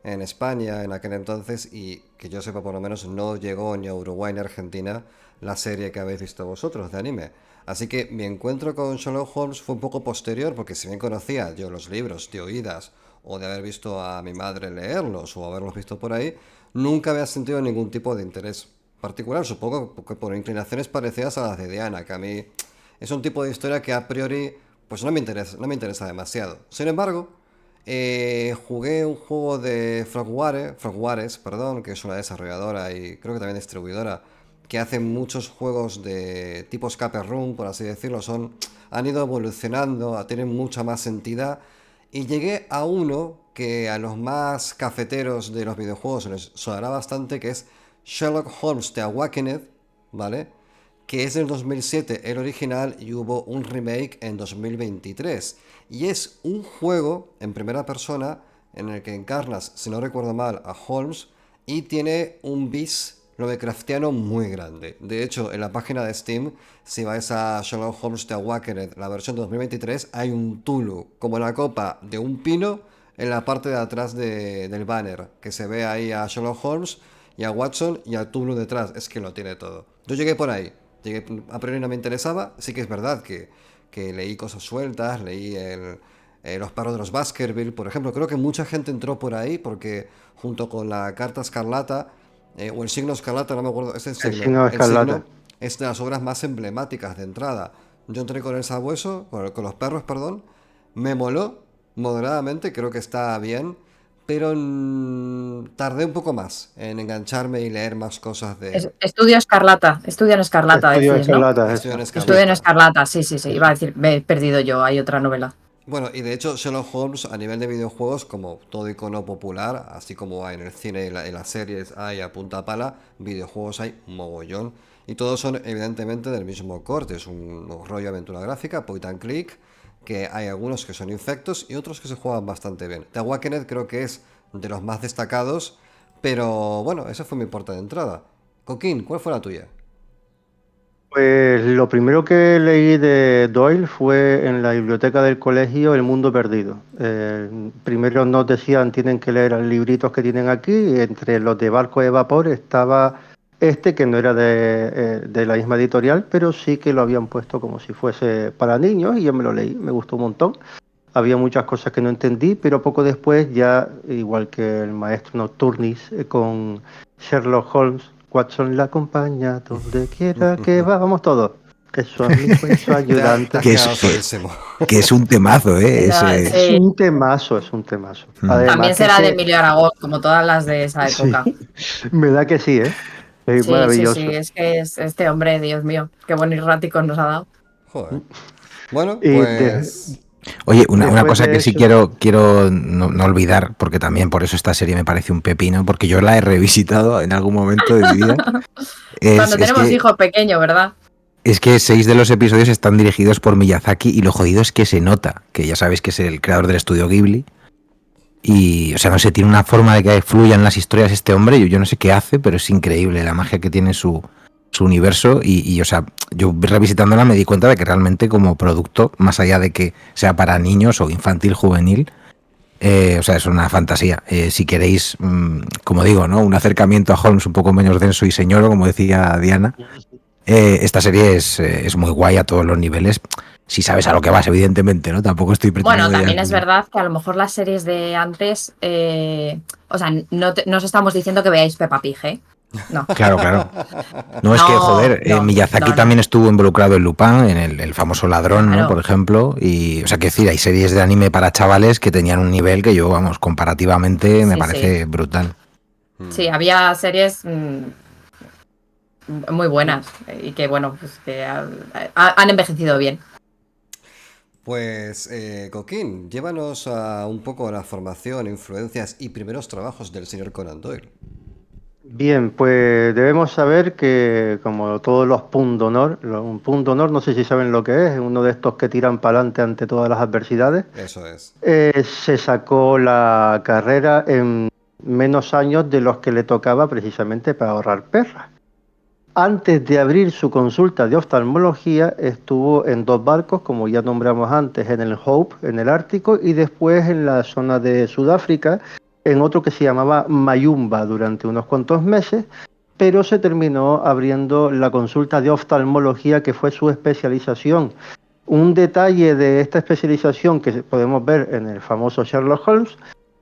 España en aquel entonces y que yo sepa por lo menos no llegó ni a Uruguay ni a Argentina la serie que habéis visto vosotros de anime. Así que mi encuentro con Sherlock Holmes fue un poco posterior porque si bien conocía yo los libros de oídas o de haber visto a mi madre leerlos o haberlos visto por ahí, nunca había sentido ningún tipo de interés particular, supongo que por inclinaciones parecidas a las de Diana, que a mí es un tipo de historia que a priori pues no me interesa demasiado. Sin embargo, jugué un juego de Frogwares, perdón, que es una desarrolladora y creo que también distribuidora, que hace muchos juegos de tipo escape room, por así decirlo, han ido evolucionando, tienen mucha más entidad. Y llegué a uno que a los más cafeteros de los videojuegos les sonará bastante, que es Sherlock Holmes The Awakened, ¿vale? Que es del 2007 el original y hubo un remake en 2023. Y es un juego en primera persona en el que encarnas, si no recuerdo mal, a Holmes y tiene un bis Lovecraftiano muy grande. De hecho, en la página de Steam, si vais a Sherlock Holmes The Awakened, la versión de 2023, hay un Tulu, como la copa de un pino, en la parte de atrás del banner, que se ve ahí a Sherlock Holmes y a Watson y a Tulu detrás. Es que lo tiene todo. Yo llegué por ahí. A priori no me interesaba. Sí que es verdad que leí cosas sueltas, leí Los perros de los Baskerville, por ejemplo. Creo que mucha gente entró por ahí porque junto con la Carta Escarlata o el signo escarlata, no me acuerdo, es el signo. El signo escarlata. Es de las obras más emblemáticas de entrada. Yo entré con el sabueso, con los perros, perdón. Me moló moderadamente, creo que está bien, pero tardé un poco más en engancharme y leer más cosas de... Estudio Escarlata, Estudio en Escarlata, Estudio decís, ¿no? Escarlata, Estoy en esa. Estudio en Escarlata. Escarlata, sí. Iba a decir, me he perdido yo, hay otra novela. Bueno, y de hecho Sherlock Holmes a nivel de videojuegos, como todo icono popular, así como hay en el cine y en las series hay a punta pala, videojuegos hay mogollón. Y todos son evidentemente del mismo corte, es un rollo aventura gráfica, point and click, que hay algunos que son infectos y otros que se juegan bastante bien. The Awakened creo que es de los más destacados, pero bueno, esa fue mi puerta de entrada. Coquín, ¿cuál fue la tuya? Pues lo primero que leí de Doyle fue en la biblioteca del colegio El Mundo Perdido. Primero nos decían tienen que leer los libritos que tienen aquí, y entre los de Barco de Vapor estaba este que no era de la misma editorial, pero sí que lo habían puesto como si fuese para niños y yo me lo leí, me gustó un montón. Había muchas cosas que no entendí, pero poco después ya, igual que el maestro Nocturnis con Sherlock Holmes, Watson la acompaña donde quiera que va, vamos todos. Que son mis buenos Te ayudantes. has Que es, quedado solísimo. que es un temazo, ¿eh? No, Es sí. un temazo, es un temazo. Además También que será de ese- Emilio Aragón, como todas las de esa época. sí, me da que sí, ¿eh? Es Sí, sí, sí, maravilloso. es que es este hombre, Dios mío, qué buenos ráticos nos ha dado. Joder. Bueno, Y pues Oye, una después cosa de que sí eso, quiero no olvidar, porque también por eso esta serie me parece un pepino, porque yo la he revisitado en algún momento de mi vida, Cuando es tenemos que hijos pequeños, ¿verdad? Es que 6 de los episodios están dirigidos por Miyazaki y lo jodido es que se nota, que ya sabéis que es el creador del estudio Ghibli. Y, o sea, no sé, tiene una forma de que fluyan las historias este hombre, yo no sé qué hace, pero es increíble la magia que tiene su universo o sea, yo revisitándola me di cuenta de que realmente como producto, más allá de que sea para niños o infantil, juvenil, o sea, es una fantasía. Si queréis, como digo, ¿no? Un acercamiento a Holmes un poco menos denso y señoro, como decía Diana, esta serie es muy guay a todos los niveles. Si sabes a lo que vas, evidentemente, ¿no? Tampoco estoy Bueno, pretendiendo también ya. es verdad que a lo mejor las series de antes, o sea, no os estamos diciendo que veáis Peppa Pig, ¿eh? No, Claro, claro. No, es que, no, joder, no, Miyazaki no, también no, estuvo involucrado en Lupin, en el famoso ladrón, ¿no? Por claro. ejemplo. Y, o sea, que decir, hay series de anime para chavales que tenían un nivel que yo, vamos, comparativamente me Sí, sí. parece brutal. Sí, había series muy buenas y que, bueno, pues que han envejecido bien. Pues, Coquín, llévanos a un poco la formación, influencias y primeros trabajos del señor Conan Doyle. bien, pues debemos saber que como todos los pundonor, un pundonor, no sé si saben lo que es uno de estos que tiran para adelante ante todas las adversidades. Eso es. Se sacó la carrera en menos años de los que le tocaba precisamente para ahorrar perras. Antes de abrir su consulta de oftalmología, estuvo en 2 barcos, como ya nombramos antes, en el Hope, en el Ártico, y después en la zona de Sudáfrica, en otro que se llamaba Mayumba durante unos cuantos meses, pero se terminó abriendo la consulta de oftalmología, que fue su especialización. Un detalle de esta especialización que podemos ver en el famoso Sherlock Holmes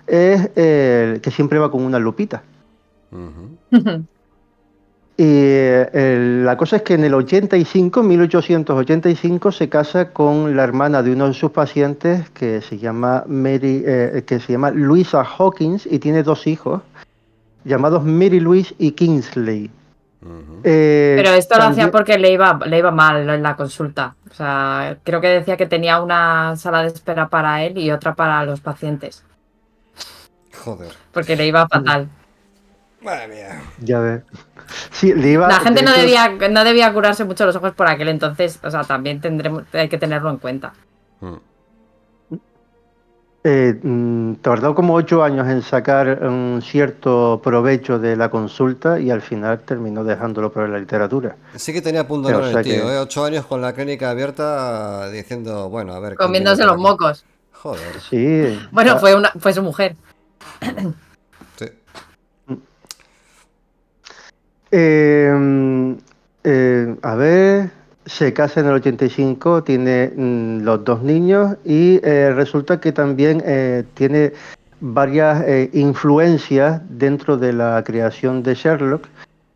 es que siempre va con una lupita. Ujú. Y la cosa es que en el 85, 1885, se casa con la hermana de uno de sus pacientes que se llama Louisa Hawkins, y tiene 2 hijos llamados Mary Louise y Kingsley. Ujú. Pero esto lo hacía También, porque le iba mal en la consulta. O sea, creo que decía que tenía una sala de espera para él y otra para los pacientes, Joder. porque le iba fatal. Madre mía. ya ves. Sí, le iba, La gente de hecho, no debía curarse mucho los ojos por aquel entonces, o sea, también hay que tenerlo en cuenta. Mm. tardó como 8 años en sacar un cierto provecho de la consulta y al final terminó dejándolo por la literatura. Sí que tenía punto O honor el sea tío, que, 8 años con la clínica abierta diciendo, bueno, a ver quién viene Comiéndose por los aquí. mocos. Joder. sí. Bueno, fue su mujer. Sí. Eh, a ver, se casa en el 85, tiene los 2 niños y resulta que también tiene varias influencias dentro de la creación de Sherlock.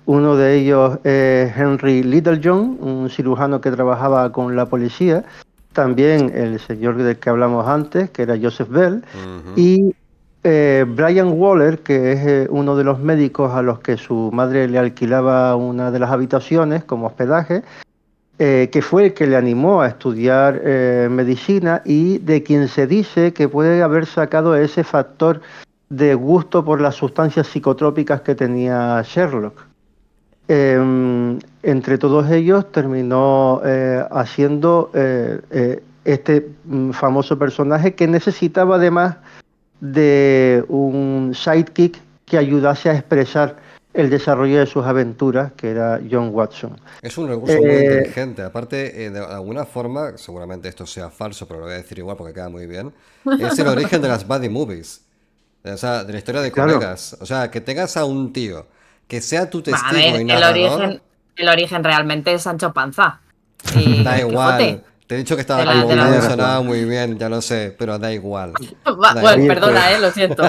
Uno de ellos es Henry Littlejohn, un cirujano que trabajaba con la policía. También el señor del que hablamos antes, que era Joseph Bell. Ujú. Y Brian Waller, que es uno de los médicos a los que su madre le alquilaba una de las habitaciones como hospedaje, que fue el que le animó a estudiar medicina y de quien se dice que puede haber sacado ese factor de gusto por las sustancias psicotrópicas que tenía Sherlock. Entre todos ellos terminó haciendo este famoso personaje que necesitaba además de un sidekick que ayudase a expresar el desarrollo de sus aventuras, que era John Watson. Es un recurso muy inteligente. Aparte, de alguna forma, seguramente esto sea falso, pero lo voy a decir igual porque queda muy bien. Es el origen de las buddy movies. O sea, de la historia de Claro. colegas. O sea, que tengas a un tío que sea tu A testigo ver, y narrador, el origen realmente es Sancho Panza. Y da el igual. Quijote. Te he dicho que estaba De la- como de la- bien, Tienes sonaba razón. muy bien, ya lo sé, pero da igual. Va, Da bueno, igual. perdona, lo siento.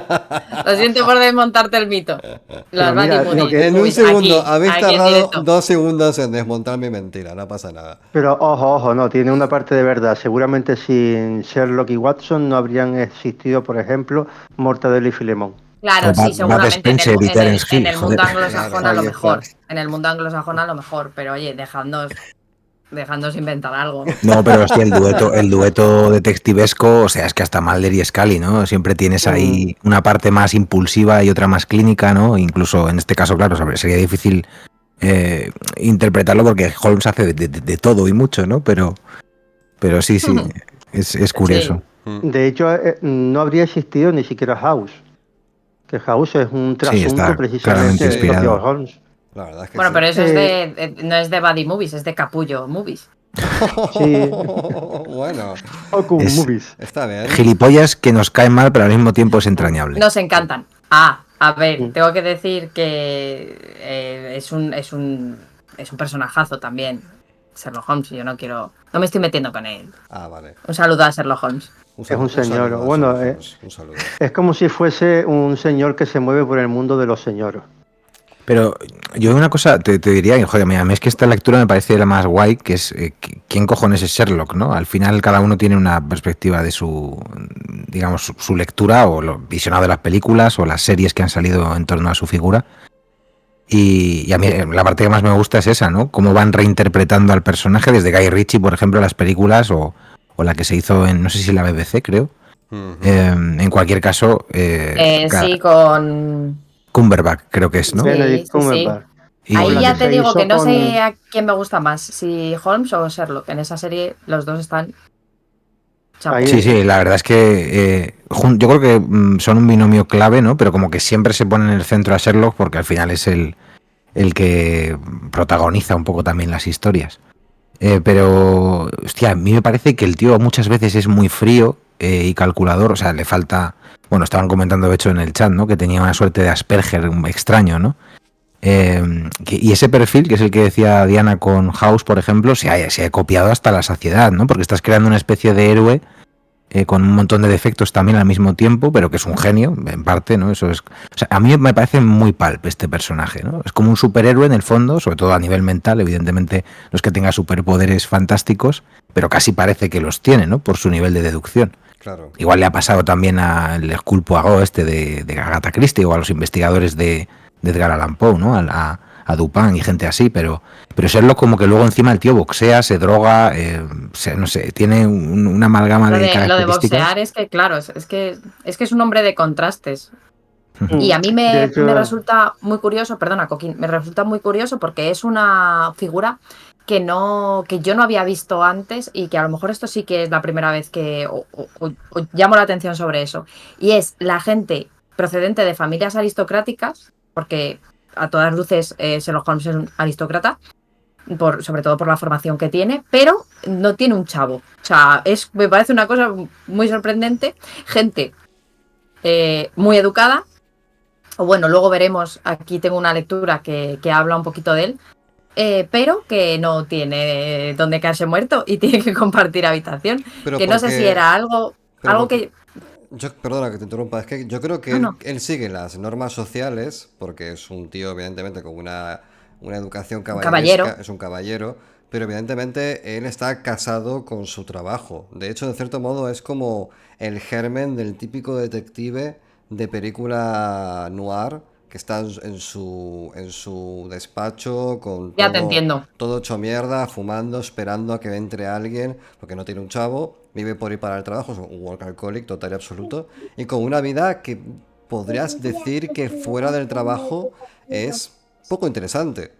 Lo siento por desmontarte el mito. Las Pero mira, Buddy lo que- En un Movies, segundo, aquí, habéis aquí en tardado directo. 2 segundos en desmontar mi mentira, no pasa nada. Pero ojo, no, tiene una parte de verdad. Seguramente sin Sherlock y Watson no habrían existido, por ejemplo, Mortadelo y Filemón. Claro, O sí, Bud seguramente Spencer y Terence en Hill, el mundo joder. anglosajón a Claro. lo Ahí mejor. está. En el mundo anglosajón a lo mejor, pero oye, dejadnos inventar algo, ¿no? No, pero hostia, el dueto detectivesco, o sea, es que hasta Mulder y Scully, ¿no? Siempre tienes ahí una parte más impulsiva y otra más clínica, ¿no? Incluso en este caso, claro, sería difícil interpretarlo porque Holmes hace de todo y mucho, ¿no? Pero sí, es curioso. Mm. De hecho, no habría existido ni siquiera House, que House es un Sí, trasunto está precisamente claramente del propio inspirado. Holmes. La verdad es que Bueno, sí. pero eso no es de Buddy Movies, es de Capullo Movies. Sí, Bueno, Ocum Es Movies. está bien. gilipollas que nos caen mal, pero al mismo tiempo es entrañable. Nos encantan. A ver, Mm. tengo que decir que es un personajazo también, Sherlock Holmes. Yo no me estoy metiendo con él. Ah, vale. Un saludo a Sherlock Holmes. Un Es un señor. saludo a Bueno, Sherlock Holmes, un saludo. es como si fuese un señor que se mueve por el mundo de los señores. Pero yo una cosa te diría, que, joder, mira, a mí es que esta lectura me parece la más guay, que es quién cojones es Sherlock, ¿no? Al final cada uno tiene una perspectiva de su, digamos, su lectura o lo visionado de las películas o las series que han salido en torno a su figura. Y a mí la parte que más me gusta es esa, ¿no? Cómo van reinterpretando al personaje desde Guy Ritchie, por ejemplo, las películas o la que se hizo en, no sé si en la BBC, creo. Ujú. En cualquier caso, Sí, con... Cumberbatch creo que es, ¿no? Sí, Benedict sí, Cumberbatch. Y- Ahí la ya que te se digo hizo que no con- sé a quién me gusta más, si Holmes o Sherlock. En esa serie los dos están... chapo. Ahí Sí, sí, la verdad es que yo creo que son un binomio clave, ¿no? Pero como que siempre se pone en el centro a Sherlock porque al final es el que protagoniza un poco también las historias. Pero, hostia, a mí me parece que el tío muchas veces es muy frío y calculador, o sea, le falta... Bueno, estaban comentando de hecho en el chat, ¿no? Que tenía una suerte de Asperger extraño, ¿no? Y ese perfil, que es el que decía Diana con House, por ejemplo, se ha copiado hasta la saciedad, ¿no? Porque estás creando una especie de héroe con un montón de defectos también al mismo tiempo, pero que es un genio, en parte, ¿no? Eso es. O sea, a mí me parece muy pulp este personaje, ¿no? Es como un superhéroe en el fondo, sobre todo a nivel mental, evidentemente no es que tenga superpoderes fantásticos, pero casi parece que los tiene, ¿no? Por su nivel de deducción. Claro. Igual le ha pasado también al Hercule Poirot este de Agatha Christie o a los investigadores de Edgar Allan Poe, ¿no? A Dupin y gente así, pero Sherlock como que luego encima el tío boxea, se droga, no sé, tiene una amalgama de Lo de características. boxear es que, claro, es que es un hombre de contrastes. Mm. Y a mí De me hecho- resulta muy curioso, perdona, Coquín, me resulta muy curioso porque es una figura que yo no había visto antes y que a lo mejor esto sí que es la primera vez que o llamo la atención sobre eso. Y es la gente procedente de familias aristocráticas, porque a todas luces Sherlock Holmes es un aristócrata, sobre todo por la formación que tiene, pero no tiene un chavo. O sea, me parece una cosa muy sorprendente. Gente muy educada. O bueno, luego veremos, aquí tengo una lectura que habla un poquito de él, pero que no tiene donde quedarse muerto y tiene que compartir habitación. Pero que no sé porque- si era algo porque- que... Perdona que te interrumpa, es que yo creo que No, no. él sigue las normas sociales, porque es un tío, evidentemente, con una educación caballeresca, caballero. es un caballero, pero evidentemente él está casado con su trabajo. De hecho, de cierto modo, es como el germen del típico detective de película noir que está en su despacho con Ya te entiendo. todo hecho mierda, fumando, esperando a que entre alguien, porque no tiene un chavo, vive por ir para el trabajo, es un workaholic total y absoluto, y con una vida que podrías decir que fuera del trabajo es poco interesante.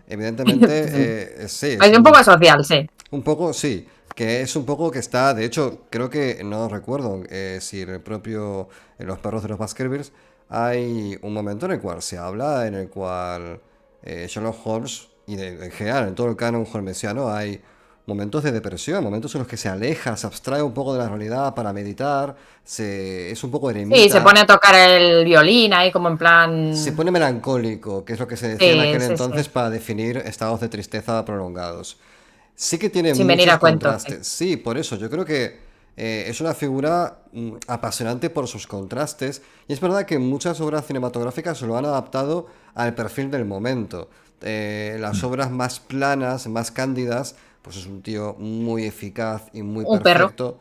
Evidentemente, sí, es Es un poco social, sí. un poco, sí, que es un poco que está, de hecho, creo que, no recuerdo si en el propio, en Los perros de los Baskervilles, hay un momento en el cual se habla, en el cual Sherlock Holmes, y en general, en todo el canon holmesiano, hay momentos de depresión, momentos en los que se aleja, se abstrae un poco de la realidad para meditar, es un poco Sí, se eremita, pone a tocar el violín ahí como en se plan... pone melancólico, que es lo que se decía en Sí, aquel sí, sí. entonces para definir estados de tristeza prolongados. Sí que tiene Sin venir muchos a cuento, sí. contrastes. Sí, por eso. Yo creo que es una figura apasionante por sus contrastes. Y es verdad que muchas obras cinematográficas lo han adaptado al perfil del momento. Las obras más planas, más cándidas, pues es un tío muy eficaz y muy Un perro. perfecto.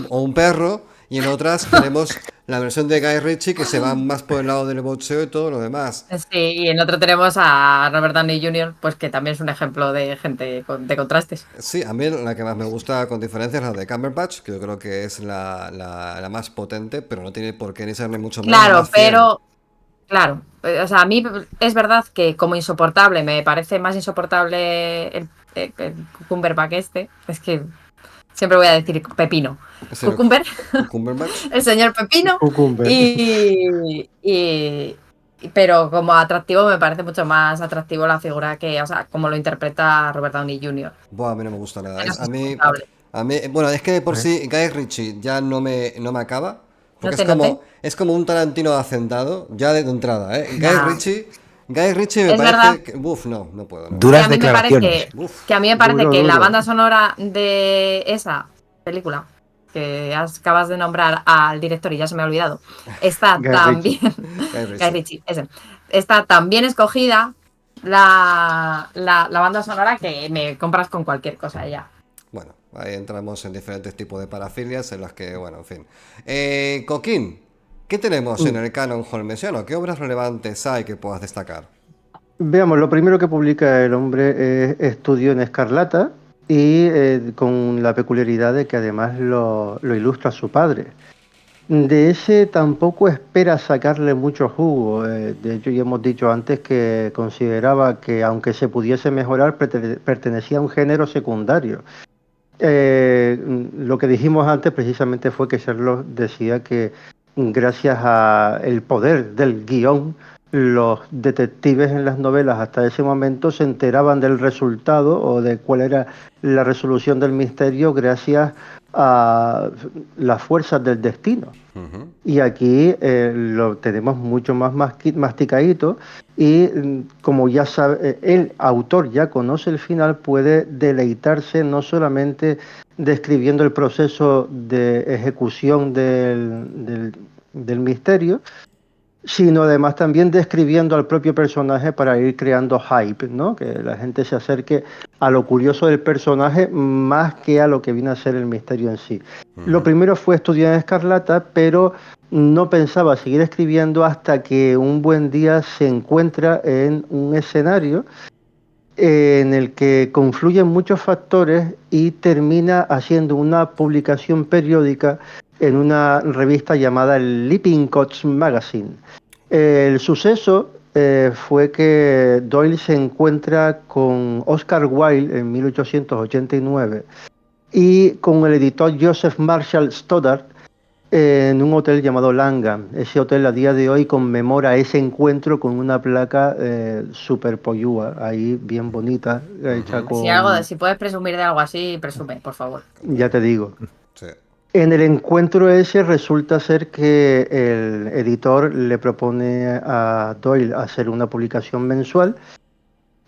O un perro. Y en otras tenemos la versión de Guy Ritchie que se va más por el lado del boxeo y todo lo demás. Sí, y en otro tenemos a Robert Downey Jr., pues que también es un ejemplo de gente de contrastes. Sí, a mí la que más me gusta con diferencia es la de Cumberbatch, que yo creo que es la más potente, pero no tiene por qué ni ser ni mucho menos la Claro, más fiel. pero, claro, o sea, a mí es verdad que como insoportable, me parece más insoportable el Cumberbatch este, es que siempre voy a decir Pepino. Es el Cucumber, Cumberbatch. el señor Pepino, Cucumber. pero como atractivo me parece mucho más atractivo la figura que, o sea, como lo interpreta Robert Downey Jr. Buah, a mí no me gusta nada. Menos insoportable. Bueno, es que de por ¿Eh? sí Guy Ritchie ya no me acaba, ¿No porque te noté? es como un Tarantino hacendado, ya de entrada, ¿eh? Nah. Guy Ritchie me Es verdad parece que, uf, no puedo, no. que Duras a mí me declaraciones. parece Uf, que a mí me parece Duro, que la duro. banda sonora de esa película que acabas de nombrar al director y ya se me ha olvidado, está Guy tan Ritchie. bien, Guy Guy Ritchie. Ritchie, ese, está tan bien escogida la banda sonora que me compras con cualquier cosa ya. Bueno, ahí entramos en diferentes tipos de parafilias en las que, bueno, en fin. Coquín, ¿qué tenemos en Mm. el canon holmesiano? ¿Qué obras relevantes hay que puedas destacar? Veamos, lo primero que publica el hombre es Estudio en Escarlata y con la peculiaridad de que además lo ilustra su padre. De ese tampoco espera sacarle mucho jugo. De hecho, ya hemos dicho antes que consideraba que aunque se pudiese mejorar, pertenecía a un género secundario. Lo que dijimos antes precisamente fue que Sherlock decía que gracias al poder del guión, los detectives en las novelas hasta ese momento se enteraban del resultado o de cuál era la resolución del misterio gracias a las fuerzas del destino. Ujú. Y aquí lo tenemos mucho más masticadito y como ya sabe, el autor ya conoce el final, puede deleitarse no solamente describiendo el proceso de ejecución del misterio, sino además también describiendo al propio personaje para ir creando hype, ¿no? Que la gente se acerque a lo curioso del personaje más que a lo que viene a ser el misterio en sí. Lo primero fue estudiar en Escarlata, pero no pensaba seguir escribiendo hasta que un buen día se encuentra en un escenario en el que confluyen muchos factores y termina haciendo una publicación periódica en una revista llamada el Lippincott's Magazine. El suceso fue que Doyle se encuentra con Oscar Wilde en 1889 y con el editor Joseph Marshall Stoddart en un hotel llamado Langham. Ese hotel a día de hoy conmemora ese encuentro con una placa super pollúa, ahí bien bonita, hecha con, Si puedes presumir de algo así, presume, por favor. ya te digo. Sí. En el encuentro ese resulta ser que el editor le propone a Doyle hacer una publicación mensual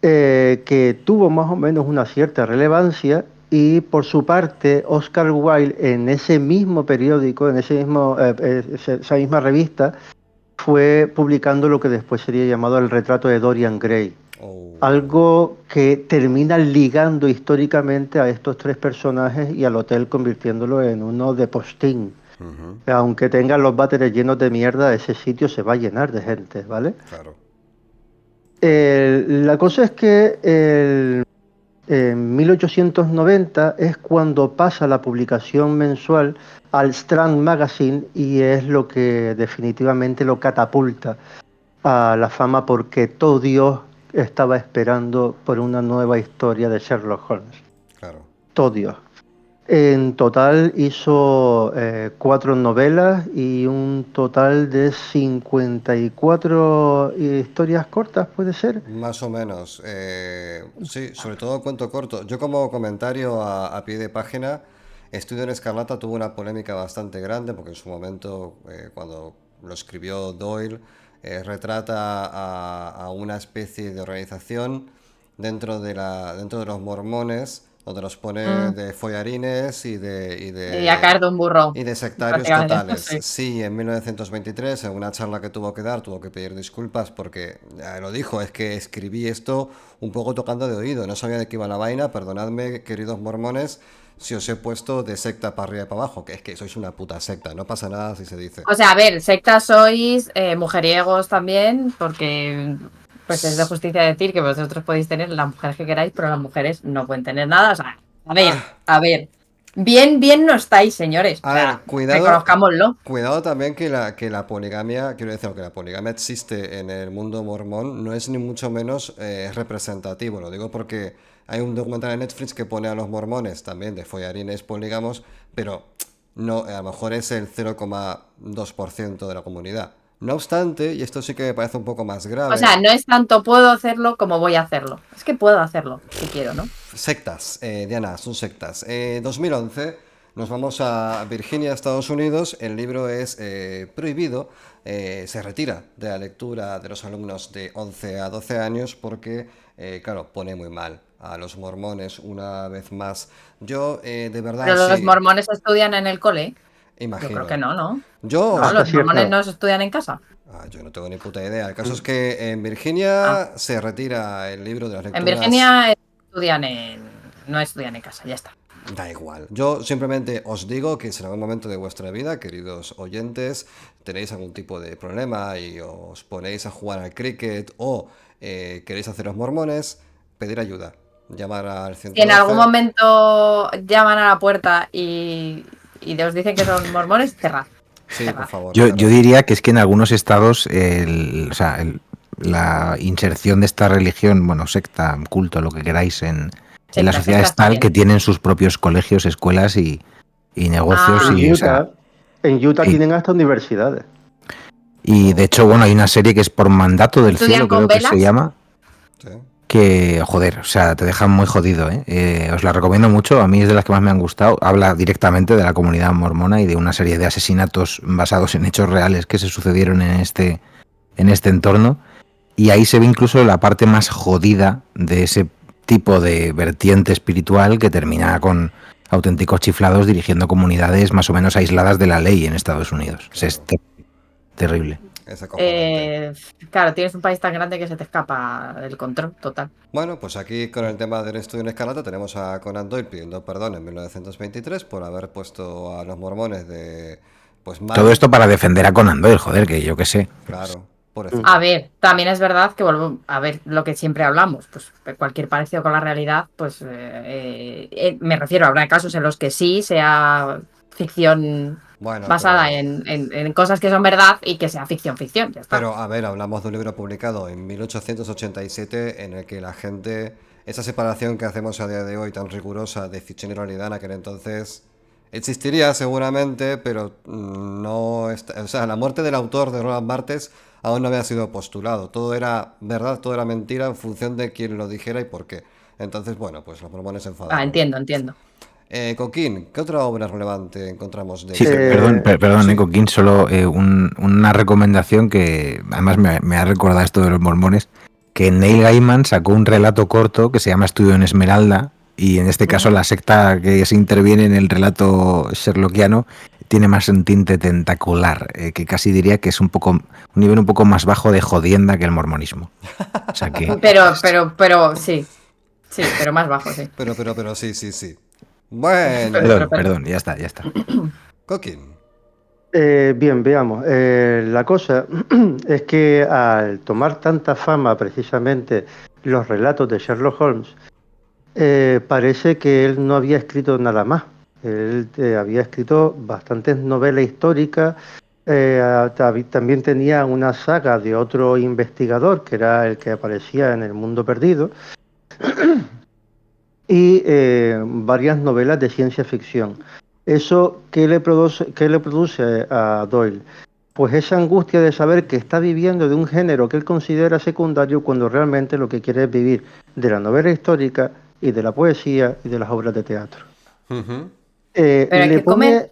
que tuvo más o menos una cierta relevancia y por su parte Oscar Wilde en ese mismo periódico, en esa misma revista, fue publicando lo que después sería llamado el retrato de Dorian Gray. Oh. Algo que termina ligando históricamente a estos tres personajes y al hotel convirtiéndolo en uno de postín. Ujú. Aunque tengan los váteres llenos de mierda, ese sitio se va a llenar de gente, ¿vale? Claro. La cosa es que en 1890 es cuando pasa la publicación mensual al Strand Magazine y es lo que definitivamente lo catapulta a la fama porque todo Dios estaba esperando por una nueva historia de Sherlock Holmes. Claro. Todo Dios. En total hizo 4 novelas y un total de 54 historias cortas, ¿puede ser? Más o menos. Sí, sobre todo cuento corto. Yo como comentario a pie de página, Estudio en Escarlata tuvo una polémica bastante grande porque en su momento, cuando lo escribió Doyle, retrata a una especie de organización dentro de los mormones, donde los pone Mm. de follarines Y a caer de un burro, y de sectarios prácticamente. totales. Sí. Sí, en 1923, en una charla que tuvo que dar, tuvo que pedir disculpas porque, ya lo dijo, es que escribí esto un poco tocando de oído, no sabía de qué iba la vaina, perdonadme, queridos mormones, si os he puesto de secta para arriba y para abajo, que es que sois una puta secta, no pasa nada si se dice. O sea, a ver, sectas sois, mujeriegos también, porque pues es de justicia decir que vosotros podéis tener las mujeres que queráis, pero las mujeres no pueden tener nada. O sea, a ver. Bien no estáis, señores. O A ver, sea, cuidado, reconozcámoslo. cuidado también que la poligamia, quiero decir, que la poligamia existe en el mundo mormón, no es ni mucho menos representativo. Lo digo porque hay un documental en Netflix que pone a los mormones también de follarines polígamos, pero no, a lo mejor es el 0,2% de la comunidad. No obstante, y esto sí que me parece un poco más O grave, sea, no es tanto puedo hacerlo como voy a hacerlo. Es que puedo hacerlo, si quiero, ¿no? sectas, Diana, son sectas. 2011 nos vamos a Virginia, Estados Unidos. El libro es prohibido, se retira de la lectura de los alumnos de 11 a 12 años porque, claro, pone muy mal a los mormones una vez más. Yo, de verdad, Pero los sí, mormones estudian en el cole. Yo creo que imagino. no, ¿no? No, Yo, Hasta los mormones cierta, no se estudian en casa. yo no tengo ni puta idea. El caso es mm, que en Ah, Virginia se retira el libro de las en lecturas. Virginia no estudian en casa, ya está. Da igual. Yo simplemente os digo que si en algún momento de vuestra vida, queridos oyentes, tenéis algún tipo de problema y os ponéis a jugar al cricket o queréis haceros mormones, pedir ayuda. Llamar al Si en algún 112. momento llaman a la puerta y os dicen que son mormones, cerrad. Sí, por Cerrad. favor, Yo cerrad. diría que es que en algunos estados o sea, la inserción de esta religión, bueno, secta, culto, lo que queráis, en la sociedad Secta es está tal bien. que tienen sus propios colegios, escuelas y negocios. Ah. en O sea, Utah sí. tienen hasta universidades. Y de hecho, bueno, hay una serie que es Por Mandato del ¿Estudian Cielo, con creo que se velas? llama, Sí. que, joder, o sea, te dejan muy jodido, ¿eh? Os la recomiendo mucho, a mí es de las que más me han gustado. Habla directamente de la comunidad mormona y de una serie de asesinatos basados en hechos reales que se sucedieron en este entorno. Y ahí se ve incluso la parte más jodida de ese tipo de vertiente espiritual que termina con auténticos chiflados dirigiendo comunidades más o menos aisladas de la ley en Estados Unidos. O sea, es terrible. Es acojonante. Claro, tienes un país tan grande que se te escapa el control total. Bueno, pues aquí con el tema del estudio en Escarlata tenemos a Conan Doyle pidiendo perdón en 1923 por haber puesto a los mormones de... Pues mal. Todo esto para defender a Conan Doyle, joder, que yo qué sé. Claro, A pobrecito. ver, también es verdad que volvemos a ver lo que siempre hablamos, pues cualquier parecido con la realidad, pues me refiero, habrá casos en los que sí sea ficción Bueno, basada pero... en cosas que son verdad y que sea ficción, ya está. Pero, a ver, hablamos de un libro publicado en 1887 en el que la gente, esa separación que hacemos a día de hoy tan rigurosa de ficción y realidad en aquel entonces existiría seguramente, pero no está, o sea, la muerte del autor de Roland Barthes aún no había sido postulado. Todo era verdad, todo era mentira en función de quién lo dijera y por qué. Entonces, bueno, pues los mormones se enfadaron. Entiendo. Coquín, ¿qué otra obra relevante encontramos de Sí, este? perdón, Sí. Coquín, solo una recomendación que además me ha recordado esto de los mormones, que Neil Gaiman sacó un relato corto que se llama Estudio en Esmeralda, y en este caso la secta que se interviene en el relato sherlockiano tiene más un tinte tentacular, que casi diría que es un nivel un poco más bajo de jodienda que el mormonismo. O sea que... Pero sí, pero más bajo, sí. Pero, sí. Bueno, Pero- Perdón, ya está. Coquín, Bien, veamos. La cosa es que al tomar tanta fama precisamente los relatos de Sherlock Holmes, parece que él no había escrito nada más. Él había escrito bastantes novelas históricas. También tenía una saga de otro investigador, que era el que aparecía en El Mundo Perdido, y varias novelas de ciencia ficción. ¿Eso qué le produce a Doyle? Pues esa angustia de saber que está viviendo de un género que él considera secundario cuando realmente lo que quiere es vivir de la novela histórica y de la poesía y de las obras de teatro. Ujú. Pero hay Le que comer, pone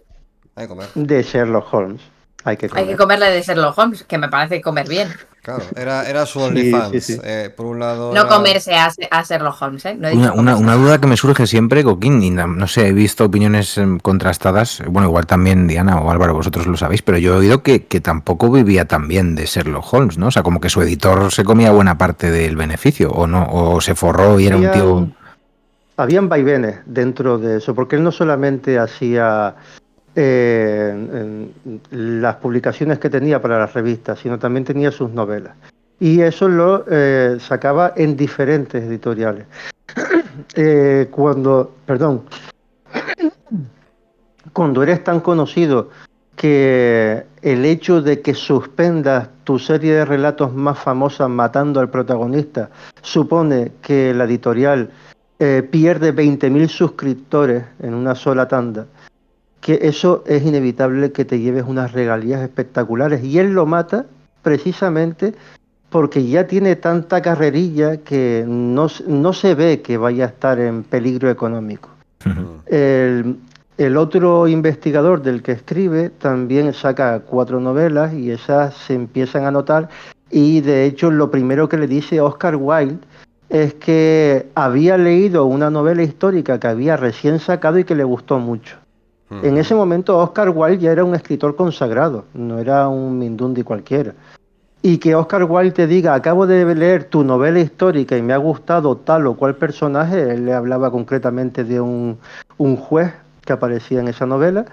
Hay que comer. de Sherlock Holmes. Hay que hay que comer. comerle de Sherlock Holmes, que me parece comer bien. Claro, era su Sí, sí, OnlyFans. sí. Por un lado No era... comerse a Sherlock Holmes, ¿eh? No he dicho Una comérselo. duda que me surge siempre, Coquín, y no sé, he visto opiniones contrastadas, bueno, igual también Diana o Álvaro, vosotros lo sabéis, pero yo he oído que tampoco vivía tan bien de Sherlock Holmes, ¿no? O sea, como que su editor se comía buena parte del beneficio, o no, o se forró y era un tío... Habían vaivenes dentro de eso, porque él no solamente hacía las publicaciones que tenía para las revistas, sino también tenía sus novelas. Y eso lo sacaba en diferentes editoriales. Perdón, cuando eres tan conocido que el hecho de que suspendas tu serie de relatos más famosa matando al protagonista supone que la editorial pierde 20.000 suscriptores en una sola tanda, que eso es inevitable que te lleves unas regalías espectaculares. Y él lo mata precisamente porque ya tiene tanta carrerilla que no se ve que vaya a estar en peligro económico. Mm. El, el otro investigador del que escribe también saca 4 novelas y esas se empiezan a notar, y de hecho lo primero que le dice Oscar Wilde es que había leído una novela histórica que había recién sacado y que le gustó mucho. En ese Ujú. momento Oscar Wilde ya era un escritor consagrado, no era un mindundi cualquiera. Y que Oscar Wilde te diga, acabo de leer tu novela histórica y me ha gustado tal o cual personaje, él le hablaba concretamente de un juez que aparecía en esa novela,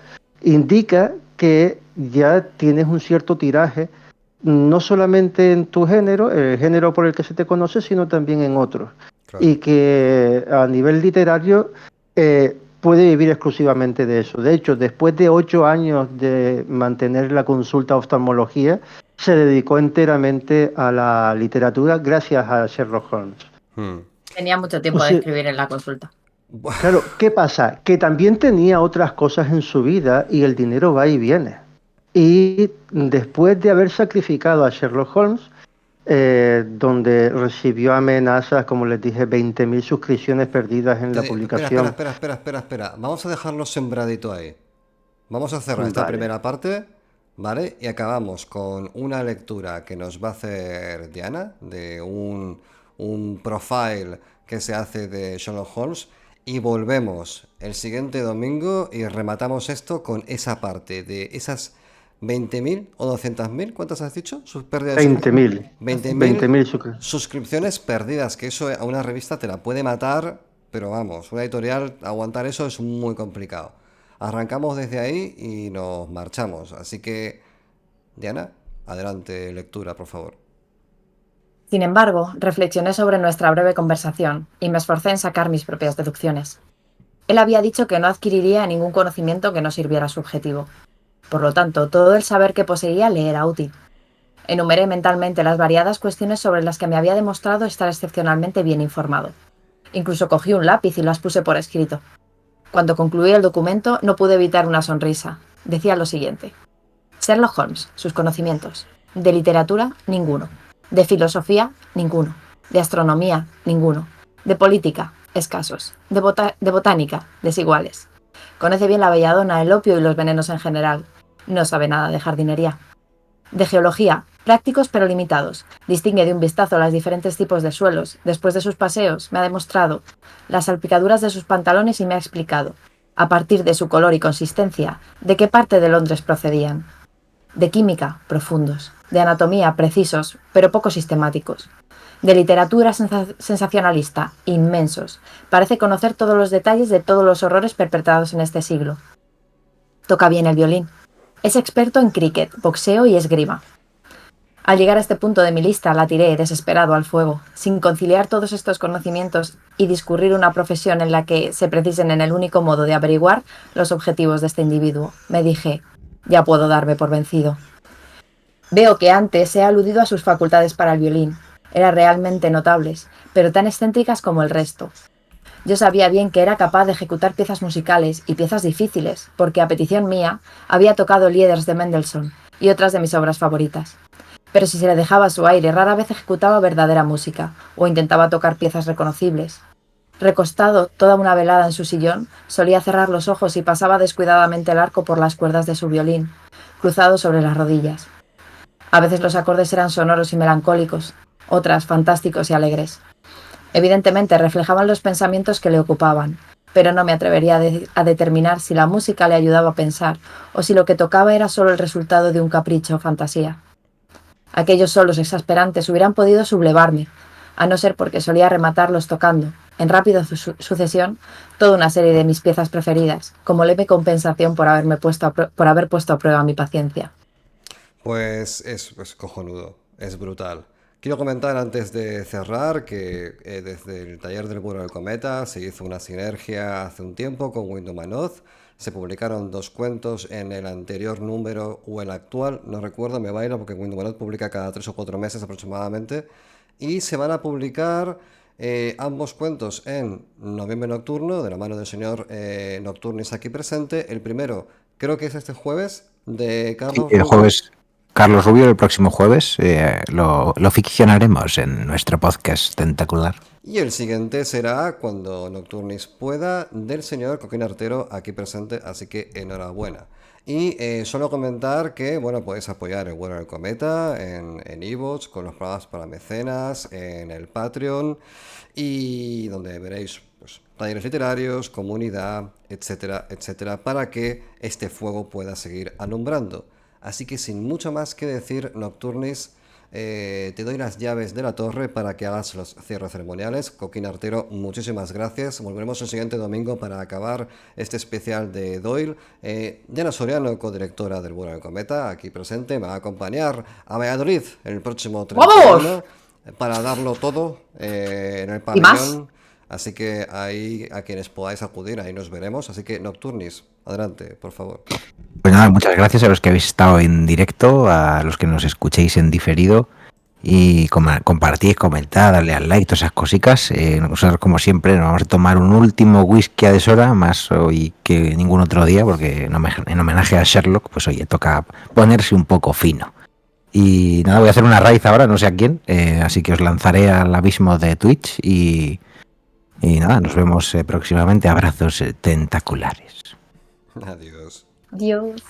indica que ya tienes un cierto tiraje, no solamente en tu género, el género por el que se te conoce, sino también en otros. Y Claro. que a nivel literario puede vivir exclusivamente de eso. De hecho, después de 8 años de mantener la consulta a oftalmología, se dedicó enteramente a la literatura gracias a Sherlock Holmes. Mm. Tenía mucho O tiempo de sea, escribir en la consulta. claro, ¿qué pasa? Que también tenía otras cosas en su vida y el dinero va y viene. Y después de haber sacrificado a Sherlock Holmes, donde recibió amenazas, como les dije, 20.000 suscripciones perdidas en la Espera, espera, publicación. espera, espera, espera, espera. Vamos a dejarlo sembradito ahí. Vamos a cerrar esta Vale. primera parte, ¿vale? Y acabamos con una lectura que nos va a hacer Diana, de un profile que se hace de Sherlock Holmes. Y volvemos el siguiente domingo y rematamos esto con esa parte de esas 20.000 o 200.000, ¿cuántas has dicho? Sus pérdidas de 20.000. 20.000 20.000 suscripciones. suscripciones perdidas, que eso a una revista te la puede matar, pero vamos, una editorial aguantar eso es muy complicado. Arrancamos desde ahí y nos marchamos. Así que, Diana, adelante, lectura, por favor. Sin embargo, reflexioné sobre nuestra breve conversación y me esforcé en sacar mis propias deducciones. Él había dicho que no adquiriría ningún conocimiento que no sirviera a su objetivo. Por lo tanto, todo el saber que poseía le era útil. Enumeré mentalmente las variadas cuestiones sobre las que me había demostrado estar excepcionalmente bien informado. Incluso cogí un lápiz y las puse por escrito. Cuando concluí el documento, no pude evitar una sonrisa. Decía lo siguiente: Sherlock Holmes, sus conocimientos. De literatura, ninguno. De filosofía, ninguno. De astronomía, ninguno. De política, escasos. De botánica, desiguales. Conoce bien la belladona, el opio y los venenos en general. No sabe nada de jardinería. De geología, prácticos pero limitados. Distingue de un vistazo los diferentes tipos de suelos. Después de sus paseos, me ha demostrado las salpicaduras de sus pantalones y me ha explicado, a partir de su color y consistencia, de qué parte de Londres procedían. De química, profundos. De anatomía, precisos, pero poco sistemáticos. De literatura sensacionalista, inmensos. Parece conocer todos los detalles de todos los horrores perpetrados en este siglo. Toca bien el violín. Es experto en cricket, boxeo y esgrima. Al llegar a este punto de mi lista, la tiré desesperado al fuego, sin conciliar todos estos conocimientos y discurrir una profesión en la que se precisen en el único modo de averiguar los objetivos de este individuo. Me dije, ya puedo darme por vencido. Veo que antes he aludido a sus facultades para el violín. Eran realmente notables, pero tan excéntricas como el resto. Yo sabía bien que era capaz de ejecutar piezas musicales y piezas difíciles, porque a petición mía había tocado Lieders de Mendelssohn y otras de mis obras favoritas. Pero si se le dejaba su aire, rara vez ejecutaba verdadera música o intentaba tocar piezas reconocibles. Recostado toda una velada en su sillón, solía cerrar los ojos y pasaba descuidadamente el arco por las cuerdas de su violín, cruzado sobre las rodillas. A veces los acordes eran sonoros y melancólicos, otras fantásticos y alegres. Evidentemente reflejaban los pensamientos que le ocupaban, pero no me atrevería a determinar si la música le ayudaba a pensar o si lo que tocaba era solo el resultado de un capricho o fantasía. Aquellos solos exasperantes hubieran podido sublevarme, a no ser porque solía rematarlos tocando, en rápida sucesión, toda una serie de mis piezas preferidas, como leve compensación por haber puesto a prueba mi paciencia. Pues es cojonudo, es brutal. Quiero comentar antes de cerrar que desde el taller del Vuelo del Cometa se hizo una sinergia hace un tiempo con Wyndham Oz. Se publicaron 2 cuentos en el anterior número o el actual, no recuerdo, me baila porque Wyndham Oz publica cada 3 o 4 meses aproximadamente. Y se van a publicar ambos cuentos en Noviembre Nocturno, de la mano del señor Nocturnis aquí presente. El primero, creo que es este jueves, de Carlos Sí, el jueves. Carlos Rubio, el próximo jueves lo ficcionaremos en nuestro podcast tentacular. Y el siguiente será cuando Nocturnis pueda, del señor Coquín Artero aquí presente, así que enhorabuena. Y solo comentar que, bueno, podéis apoyar el Vuelo del Cometa en iVoox, con los programas para mecenas, en el Patreon, y donde veréis pues, talleres literarios, comunidad, etcétera, etcétera, para que este fuego pueda seguir alumbrando. Así que sin mucho más que decir, Nocturnis, te doy las llaves de la torre para que hagas los cierres ceremoniales. Coquín Artero, muchísimas gracias. Volveremos el siguiente domingo para acabar este especial de Doyle. Diana Soriano, codirectora del Vuelo del Cometa, aquí presente, me va a acompañar a Valladolid el próximo 31 para darlo todo en el pabellón. Así que ahí a quienes podáis acudir, ahí nos veremos. Así que Nocturnis, adelante, por favor. Pues nada, muchas gracias a los que habéis estado en directo, a los que nos escuchéis en diferido, y compartid, comentad, darle al like, todas esas cositas. Nosotros, como siempre, nos vamos a tomar un último whisky a deshora, más hoy que ningún otro día, porque en homenaje a Sherlock, pues oye, toca ponerse un poco fino. Y nada, voy a hacer una raíz ahora, no sé a quién, así que os lanzaré al abismo de Twitch y nada, nos vemos próximamente. Abrazos tentaculares. Adiós. Dios.